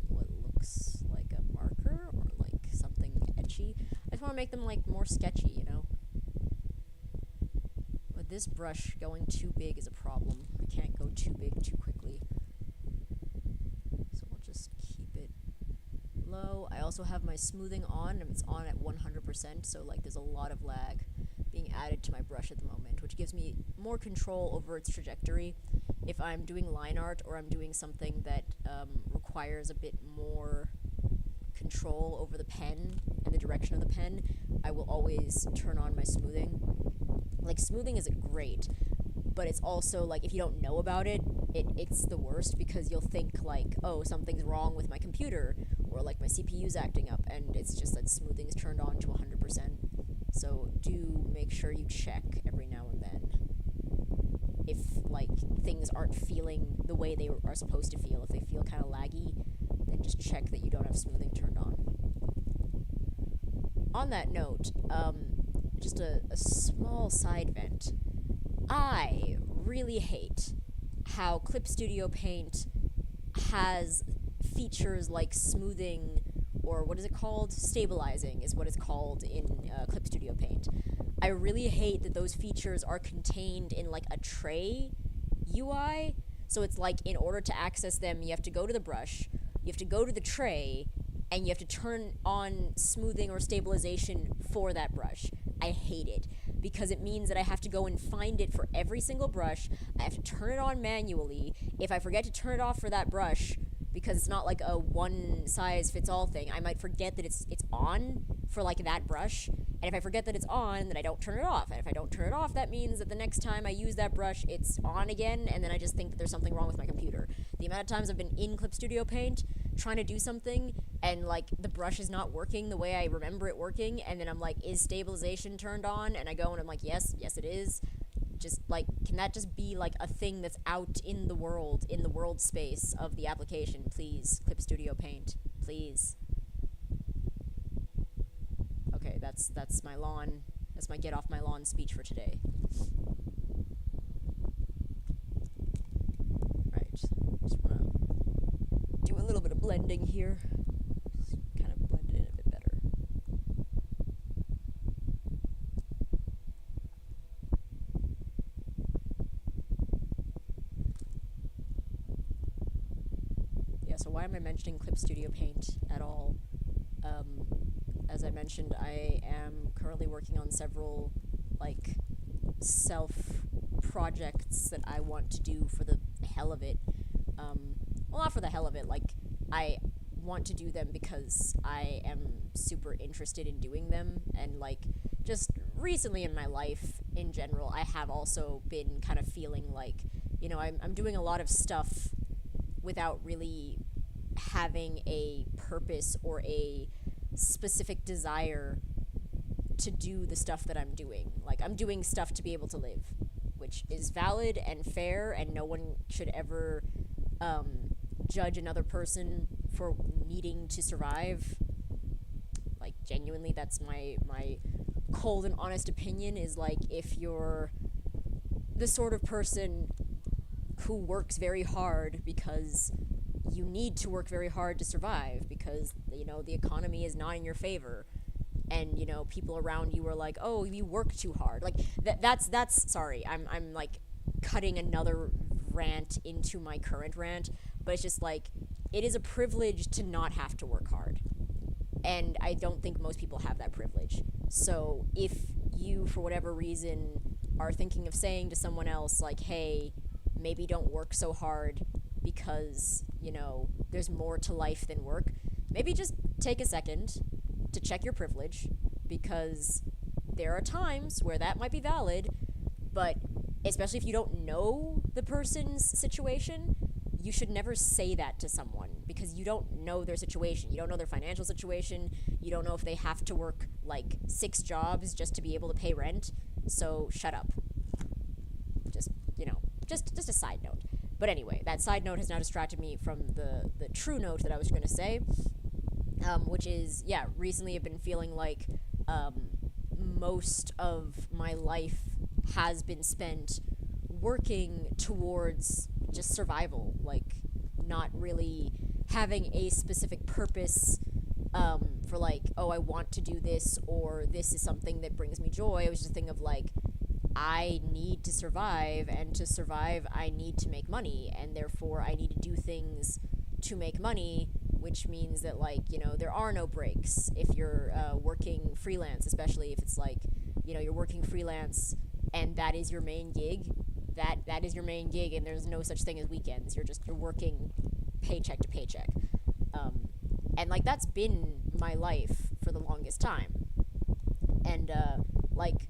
what looks like a marker, or, like, something etchy. I just want to make them, like, more sketchy, you know? With this brush, going too big is a problem. I can't go too big too quickly. So we'll just keep it low. I also have my smoothing on, and it's on at 100%, so, like, there's a lot of lag being added to my brush at the moment, which gives me more control over its trajectory. If I'm doing line art, or I'm doing something that requires a bit more control over the pen and the direction of the pen, I will always turn on my smoothing. Like, smoothing is great, but it's also, like, if you don't know about it, it's the worst, because you'll think, like, oh, something's wrong with my computer, or, like, my CPU's acting up, and it's just that smoothing is turned on to 100%. So do make sure you check every now and then if, like, things aren't feeling the way they are supposed to feel. If they feel kind of laggy, then just check that you don't have smoothing turned on. On that note, just a small side vent. I really hate how Clip Studio Paint has features like smoothing, or what is it called? Stabilizing is what it's called in Clip Studio Paint. I really hate that those features are contained in, like, a tray UI, So it's like, in order to access them, you have to go to the brush, you have to go to the tray, and you have to turn on smoothing or stabilization for that brush. I hate it because it means that I have to go and find it for every single brush. I have to turn it on manually. If I forget to turn it off for that brush, because it's not like a one size fits all thing, I might forget that it's on for like that brush. And if I forget that it's on, then I don't turn it off. And if I don't turn it off, that means that the next time I use that brush, it's on again, and then I just think that there's something wrong with my computer. The amount of times I've been in Clip Studio Paint trying to do something, and like the brush is not working the way I remember it working, and then I'm like, is stabilization turned on? And I go and I'm like, yes it is. Just like, can that just be like a thing that's out in the world space of the application, please? Clip Studio Paint, please. Okay, that's my lawn. That's my get off my lawn speech for today. Right, just wanna do a little bit of blending here. Just kind of blend it in a bit better. Yeah, so why am I mentioning Clip Studio Paint at all? As I mentioned, I am currently working on several, like, self-projects that I want to do for the hell of it. Well, not for the hell of it, like, I want to do them because I am super interested in doing them, and, like, just recently in my life, in general, I have also been kind of feeling like, you know, I'm doing a lot of stuff without really having a purpose or a specific desire to do the stuff that I'm doing. Like, I'm doing stuff to be able to live, which is valid and fair, and no one should ever judge another person for needing to survive. Like, genuinely, that's my cold and honest opinion, is like, if you're the sort of person who works very hard because you need to work very hard to survive, because, you know, the economy is not in your favor, and, you know, people around you are like, oh, you work too hard. Like, that's sorry, I'm like cutting another rant into my current rant, but it's just like, it is a privilege to not have to work hard, and I don't think most people have that privilege. So if you, for whatever reason, are thinking of saying to someone else, like, hey, maybe don't work so hard because, you know, there's more to life than work, maybe just take a second to check your privilege, because there are times where that might be valid, but especially if you don't know the person's situation, you should never say that to someone, because you don't know their situation. You don't know their financial situation. You don't know if they have to work like 6 jobs just to be able to pay rent. So shut up. Just, you know, just a side note. But anyway, that side note has now distracted me from the true note that I was going to say, which is, yeah, recently I've been feeling like most of my life has been spent working towards just survival, like, not really having a specific purpose for, like, oh, I want to do this, or this is something that brings me joy. It was just a thing of, like, I need to survive, and to survive, I need to make money, and therefore I need to do things to make money, which means that, like, you know, there are no breaks if you're working freelance, especially if it's like, you know, you're working freelance and that is your main gig. That is your main gig, and there's no such thing as weekends. You're working paycheck to paycheck. And, like, that's been my life for the longest time. And, like,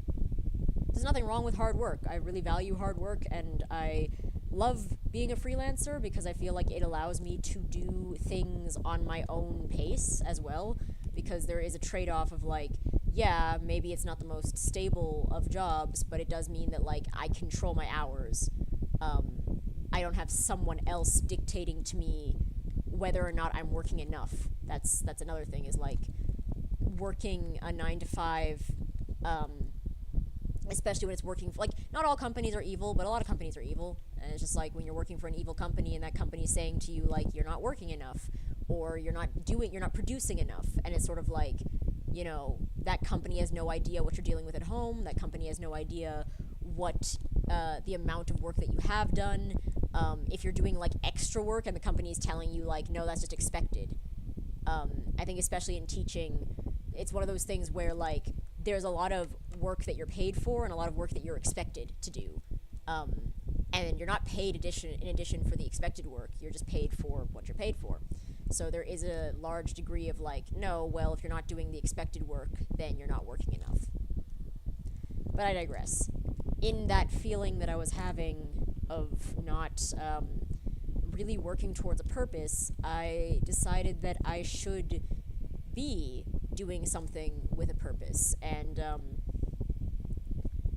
there's nothing wrong with hard work. I really value hard work, and I love being a freelancer because I feel like it allows me to do things on my own pace as well, because there is a trade-off of, like, yeah, maybe it's not the most stable of jobs, but it does mean that, like, I control my hours. I don't have someone else dictating to me whether or not I'm working enough. That's another thing, is, like, working a 9 to 5, especially when it's working for, like, not all companies are evil, but a lot of companies are evil, and it's just like, when you're working for an evil company and that company is saying to you, like, you're not working enough, or you're not producing enough, and it's sort of like, you know, that company has no idea what you're dealing with at home, that company has no idea what the amount of work that you have done, If you're doing like extra work and the company is telling you like, no, that's just expected. I think especially in teaching, it's one of those things where like there's a lot of work that you're paid for and a lot of work that you're expected to do. And you're not paid in addition for the expected work. You're just paid for what you're paid for. So there is a large degree of like, no, well, if you're not doing the expected work, then you're not working enough. But I digress. In that feeling that I was having of not really working towards a purpose, I decided that I should be doing something with a purpose. And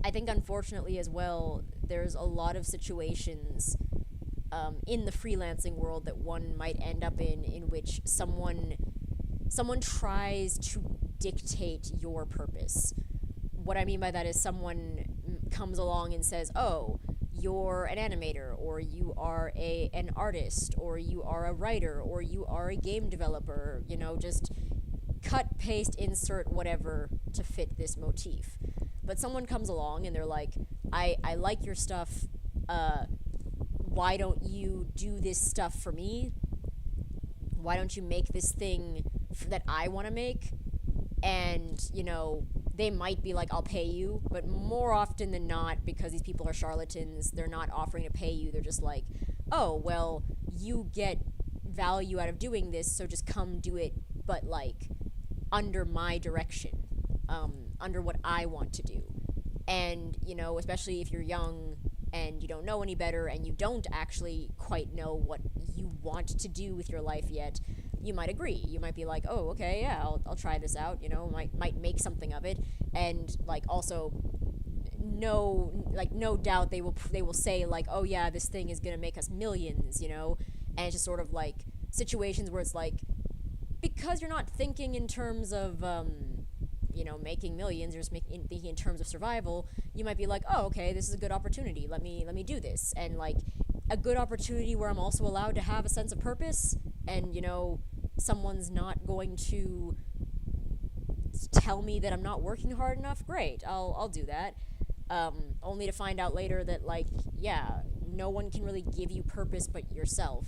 I think, unfortunately, as well, there's a lot of situations in the freelancing world that one might end up in which someone tries to dictate your purpose. What I mean by that is someone comes along and says, "Oh, you're an animator, or you are an artist, or you are a writer, or you are a game developer, you know, just cut, paste, insert whatever to fit this motif." But someone comes along and they're like, I like your stuff, why don't you do this stuff for me? Why don't you make this thing that I want to make? And, you know, they might be like, I'll pay you, but more often than not, because these people are charlatans, they're not offering to pay you. They're just like, oh, well, you get value out of doing this, so just come do it, but like under my direction, under what I want to do. And, you know, especially if you're young and you don't know any better and you don't actually quite know what you want to do with your life yet, you might agree. You might be like, oh, okay, yeah, I'll try this out, you know, might make something of it. And like also no doubt they will say like, oh yeah, this thing is gonna make us millions, you know. And it's just sort of like situations where it's like, because you're not thinking in terms of you know, making millions, you're just thinking in terms of survival, you might be like, oh, okay, this is a good opportunity, let me do this. And like a good opportunity where I'm also allowed to have a sense of purpose, and, you know, someone's not going to tell me that I'm not working hard enough, great, I'll do that. Only to find out later that, like, yeah, no one can really give you purpose but yourself.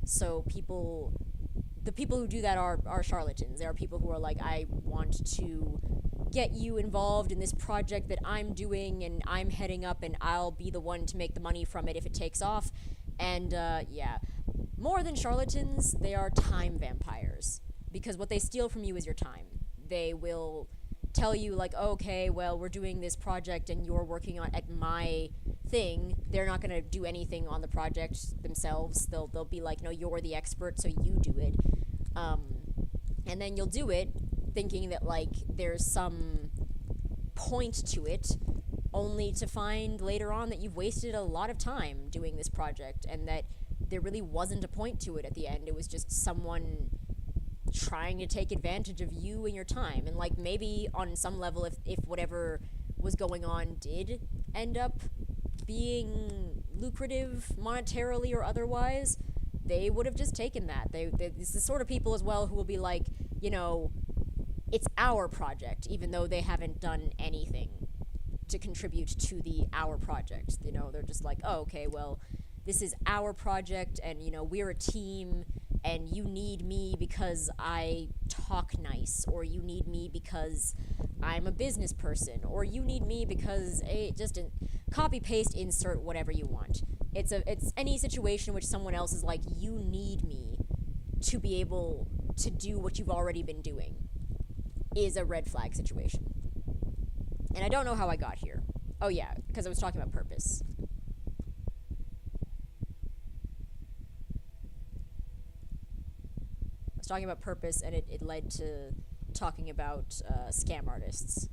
So the people who do that are charlatans. There are people who are like, I want to get you involved in this project that I'm doing and I'm heading up, and I'll be the one to make the money from it if it takes off. And yeah, more than charlatans, they are time vampires, because what they steal from you is your time. They will tell you like, oh, okay, well, we're doing this project and you're working on at my thing. They're not going to do anything on the project themselves. They'll be like, no, you're the expert, so you do it. And then you'll do it thinking that like there's some point to it, only to find later on that you've wasted a lot of time doing this project and that there really wasn't a point to it at the end. It was just someone trying to take advantage of you and your time. And like maybe on some level, if whatever was going on did end up being lucrative monetarily or otherwise, they would have just taken that. It's the sort of people as well who will be like, you know, it's our project, even though they haven't done anything to contribute to the our project. You know, they're just like, oh, okay, well, this is our project, and, you know, we're a team, and you need me because I talk nice, or you need me because I'm a business person, or you need me because just copy paste insert whatever you want. It's any situation in which someone else is like, you need me to be able to do what you've already been doing, is a red flag situation. And I don't know how I got here. Oh yeah, because I was talking about purpose. I was talking about purpose, and it led to talking about scam artists.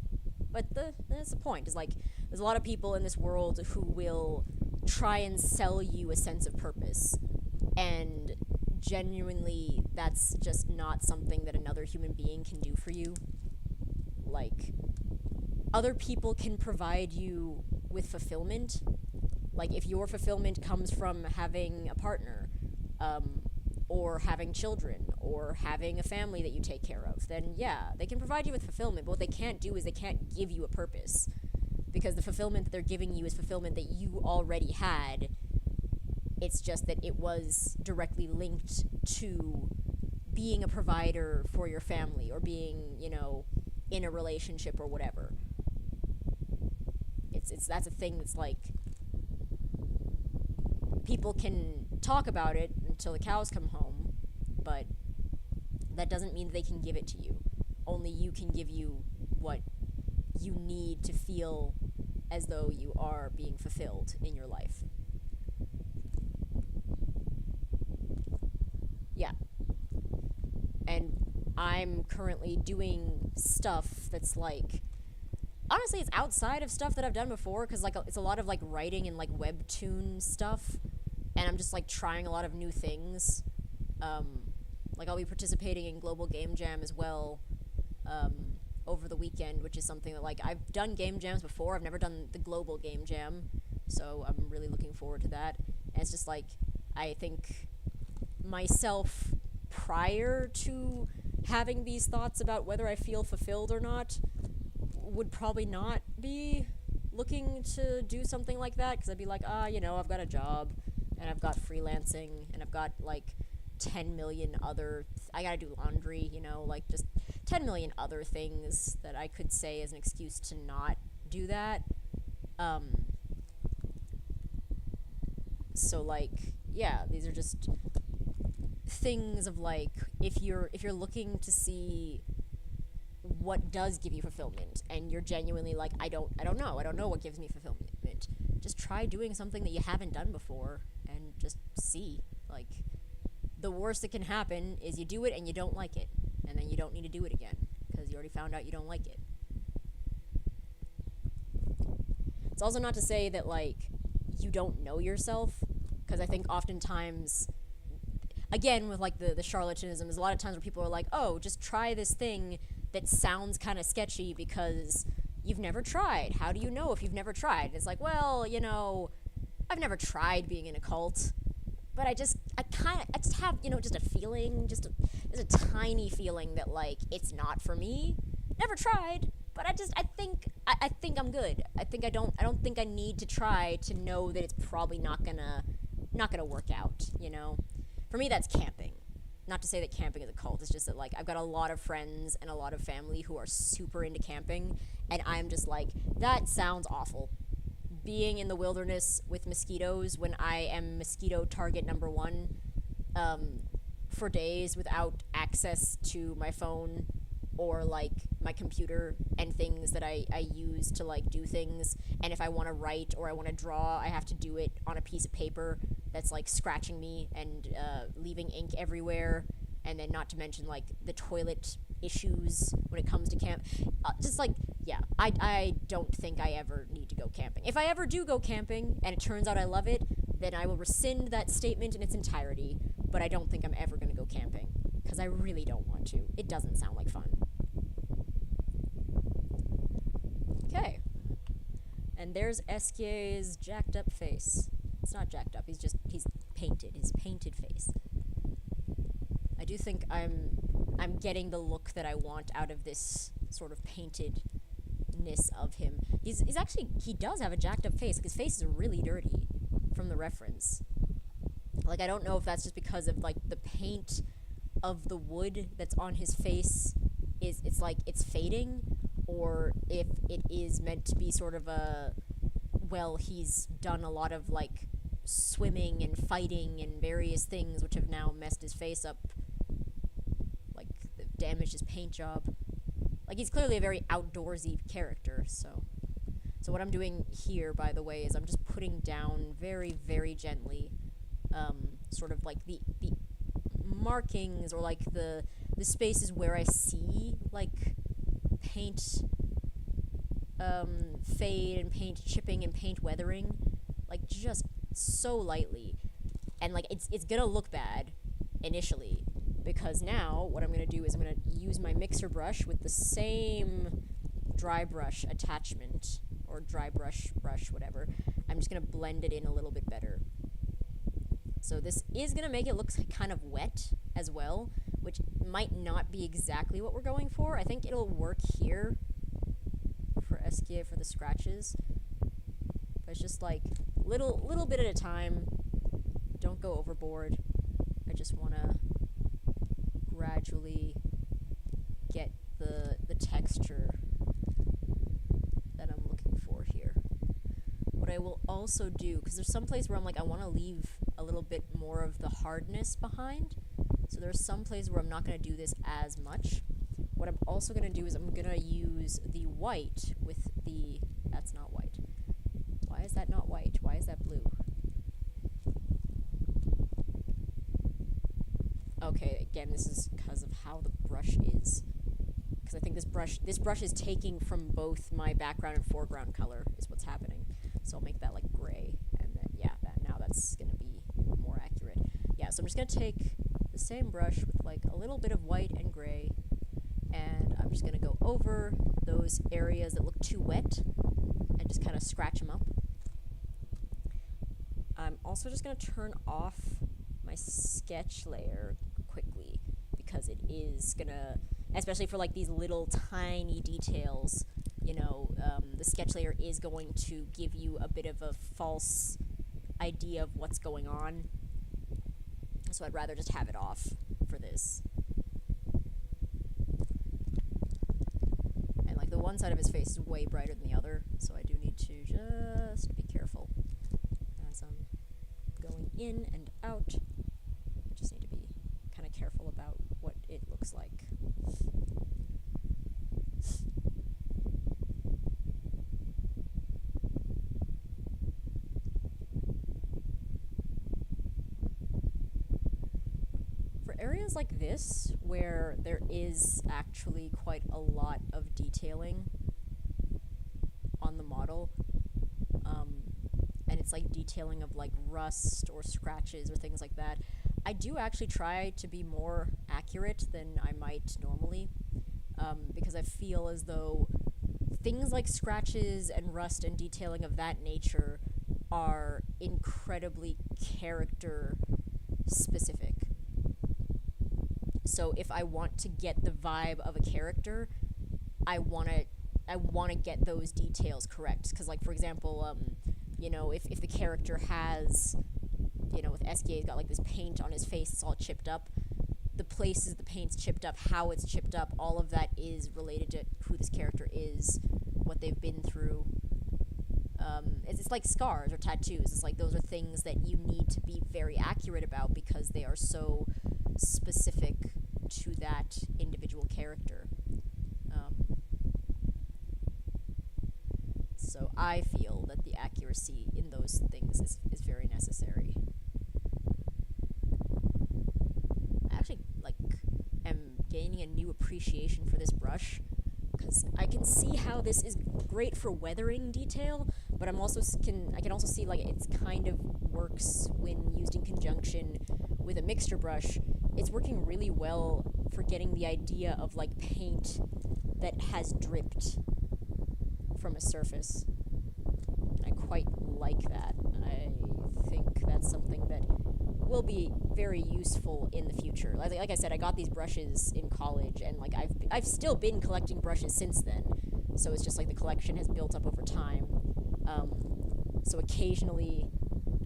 But that's the point, is like, there's a lot of people in this world who will try and sell you a sense of purpose, and genuinely that's just not something that another human being can do for you. Like, other people can provide you with fulfillment. Like, if your fulfillment comes from having a partner, or having children, or having a family that you take care of, then yeah, they can provide you with fulfillment, but what they can't do is they can't give you a purpose. Because the fulfillment that they're giving you is fulfillment that you already had, It's just that it was directly linked to being a provider for your family or being, in a relationship or whatever. It's that's a thing that's like people can talk about it until the cows come home, but that doesn't mean they can give it to you. Only you can give you what you need to feel as though you are being fulfilled in your life. Yeah. And I'm currently doing stuff that's like, honestly, it's outside of stuff that I've done before, because like it's a lot of like writing and like webtoon stuff, and I'm just like trying a lot of new things. Like I'll be participating in Global Game Jam as well, over the weekend, which is something that like I've done game jams before. I've never done the Global Game Jam, so I'm really looking forward to that. And it's just like, I think myself prior to having these thoughts about whether I feel fulfilled or not would probably not be looking to do something like that, because I'd be like, I've got a job and I've got freelancing and I've got like 10 million other I gotta do laundry, like just 10 million other things that I could say as an excuse to not do that. So like, yeah, these are just things of like, if you're looking to see what does give you fulfillment, and you're genuinely like, I don't know what gives me fulfillment, just try doing something that you haven't done before and just see. Like, the worst that can happen is you do it and you don't like it, and then you don't need to do it again because you already found out you don't like it. It's also not to say that like you don't know yourself, because I think oftentimes, again, with like the charlatanism, there's a lot of times where people are like, oh, just try this thing that sounds kind of sketchy because you've never tried. How do you know if you've never tried? And it's like, well, I've never tried being in a cult, but I just have, just a feeling, just a tiny feeling that like it's not for me. Never tried, but I think I'm good. I don't think I need to try to know that it's probably not gonna work out, For me, that's camping. Not to say that camping is a cult, it's just that like I've got a lot of friends and a lot of family who are super into camping, and I'm just like, that sounds awful. Being in the wilderness with mosquitoes when I am mosquito target number one, for days without access to my phone or like my computer and things that I use to like do things, and if I want to write or I want to draw, I have to do it on a piece of paper that's like scratching me and leaving ink everywhere, and then not to mention like the toilet issues when it comes to camp. Just like, yeah, I don't think I ever need to go camping. If I ever do go camping and it turns out I love it, then I will rescind that statement in its entirety, but I don't think I'm ever going to go camping, because I really don't want to. It doesn't sound like fun. Okay. And there's Eskier's jacked up face. It's not jacked up, he's painted, his painted face. I do think I'm getting the look that I want out of this sort of paintedness of him. He's actually, he does have a jacked up face. Like, his face is really dirty from the reference. Like, I don't know if that's just because of like the paint of the wood that's on his face it's like it's fading, or if it is meant to be sort of a, well, he's done a lot of like swimming and fighting and various things which have now messed his face up, like damaged his paint job. Like, he's clearly a very outdoorsy character. So what I'm doing here, by the way, is I'm just putting down very, very gently sort of like the markings, or like the spaces where I see like paint fade and paint chipping and paint weathering, like just so lightly. And like it's gonna look bad initially, because now what I'm gonna do is I'm gonna use my mixer brush with the same dry brush attachment, or dry brush, whatever. I'm just gonna blend it in a little bit better. So this is gonna make it look kind of wet as well, which might not be exactly what we're going for. I think it'll work here for Eskia for the scratches. But it's just like little bit at a time, don't go overboard. I just want to gradually get the texture that I'm looking for here. What I will also do, because there's some place where I'm like, I want to leave a little bit more of the hardness behind. So there's some place where I'm not going to do this as much. What I'm also going to do is I'm going to use the white with the... That's not white. Why is that not white? Why is that blue? Okay, again, this is because of how the brush is. Because I think this brush is taking from both my background and foreground color is what's happening. So I'll make that like gray, and then yeah, now that's gonna be more accurate. Yeah, so I'm just gonna take the same brush with like a little bit of white and gray, and I'm just gonna go over those areas that look too wet and just kind of scratch them up. I'm also just gonna turn off my sketch layer quickly because it is gonna, especially for like these little tiny details, you know, the sketch layer is going to give you a bit of a false idea of what's going on. So I'd rather just have it off for this. And like the one side of his face is way brighter than the other, so I do need to just be careful as I'm going in and out. I just need to be kind of careful about what it looks like. For areas like this, where there is actually quite a lot of detailing on the model, and it's like detailing of like rust or scratches or things like that, I do actually try to be more accurate than I might normally, because I feel as though things like scratches and rust and detailing of that nature are incredibly character specific. So if I want to get the vibe of a character, I want to get those details correct. Because like, for example, you know, if the character has, you know, with SK, he's got like this paint on his face, it's all chipped up. The places the paint's chipped up, how it's chipped up, all of that is related to who this character is, what they've been through. It's like scars or tattoos. It's like those are things that you need to be very accurate about because they are so specific to that individual character. So I feel that the accuracy in those things is very necessary. I actually am gaining a new appreciation for this brush because I can see how this is great for weathering detail, but I can also see like it's kind of works when used in conjunction with a mixture brush. It's working really well for getting the idea of like paint that has dripped from a surface. I quite like that. I think that's something that will be very useful in the future. Like I said, I got these brushes in college, and like I've still been collecting brushes since then. So it's just like the collection has built up over time. So occasionally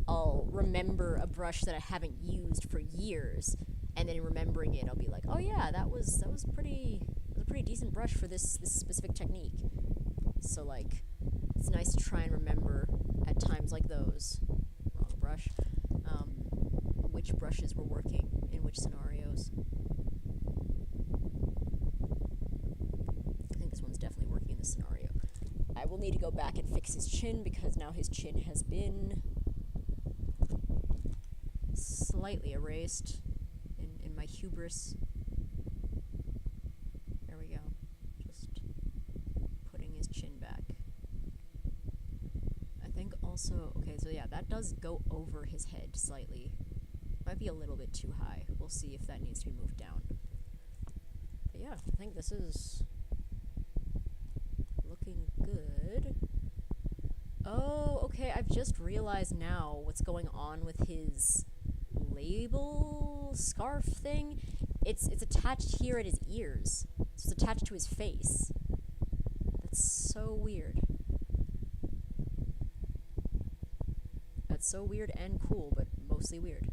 I'll remember a brush that I haven't used for years, and then remembering it, I'll be like, oh yeah, that was a pretty decent brush for this specific technique. So like, it's nice to try and remember at times like those, wrong brush, which brushes were working in which scenarios. I think this one's definitely working in this scenario. I will need to go back and fix his chin because now his chin has been slightly erased in my hubris. There we go. Just putting his chin back. I think also, okay, so yeah, that does go over his head slightly. Might be a little bit too high. We'll see if that needs to be moved down. But yeah, I think this is looking good. Oh, okay, I've just realized now what's going on with his label scarf thing. It's attached here at his ears. So it's attached to his face. That's so weird. That's so weird and cool, but mostly weird.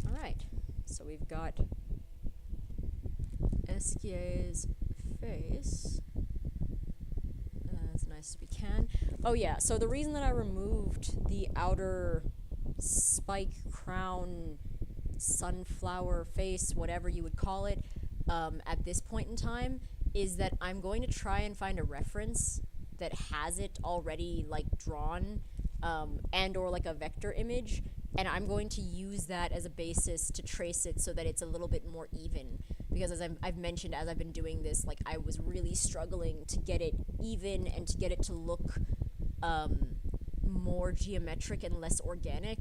Alright, so we've got Eskier's face as nice as we can. Oh yeah, so the reason that I removed the outer spike crown sunflower face, whatever you would call it, at this point in time is that I'm going to try and find a reference that has it already like drawn, and or like a vector image, and I'm going to use that as a basis to trace it so that it's a little bit more even, because as I've mentioned, as I've been doing this, like I was really struggling to get it even and to get it to look more geometric and less organic.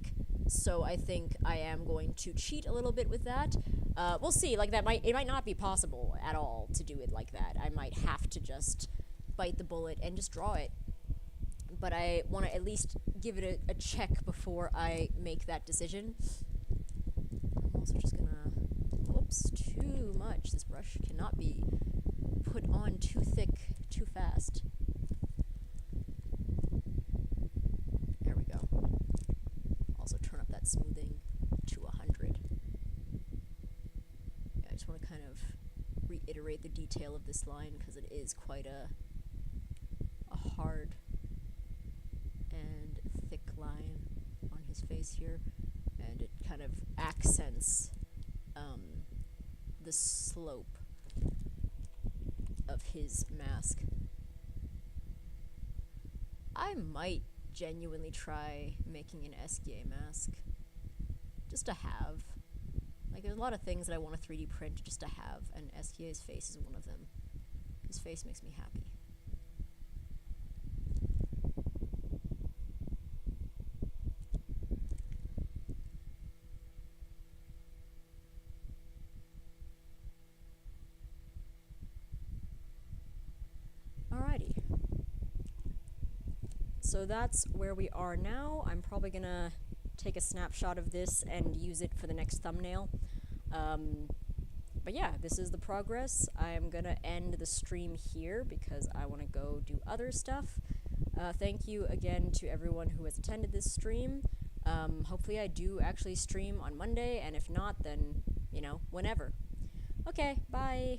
So I think I am going to cheat a little bit with that. We'll see. Like it might not be possible at all to do it like that. I might have to just bite the bullet and just draw it. But I want to at least give it a check before I make that decision. I'm also just gonna... Whoops, too much. This brush cannot be put on too thick, too fast. There we go. Also turn up that smoothing to 100. Yeah, I just want to kind of reiterate the detail of this line because it is quite a hard and thick line on his face here, and it kind of accents the slope of his mask. I might genuinely try making an Esquier mask just to have. Like, there's a lot of things that I want to 3D print just to have, and Esquier's face is one of them. His face makes me happy. Alrighty. So that's where we are now. I'm probably gonna take a snapshot of this and use it for the next thumbnail. But yeah, this is the progress. I'm gonna end the stream here because I want to go do other stuff. Thank you again to everyone who has attended this stream. Hopefully I do actually stream on Monday, and if not, then, you know, whenever. Okay, bye!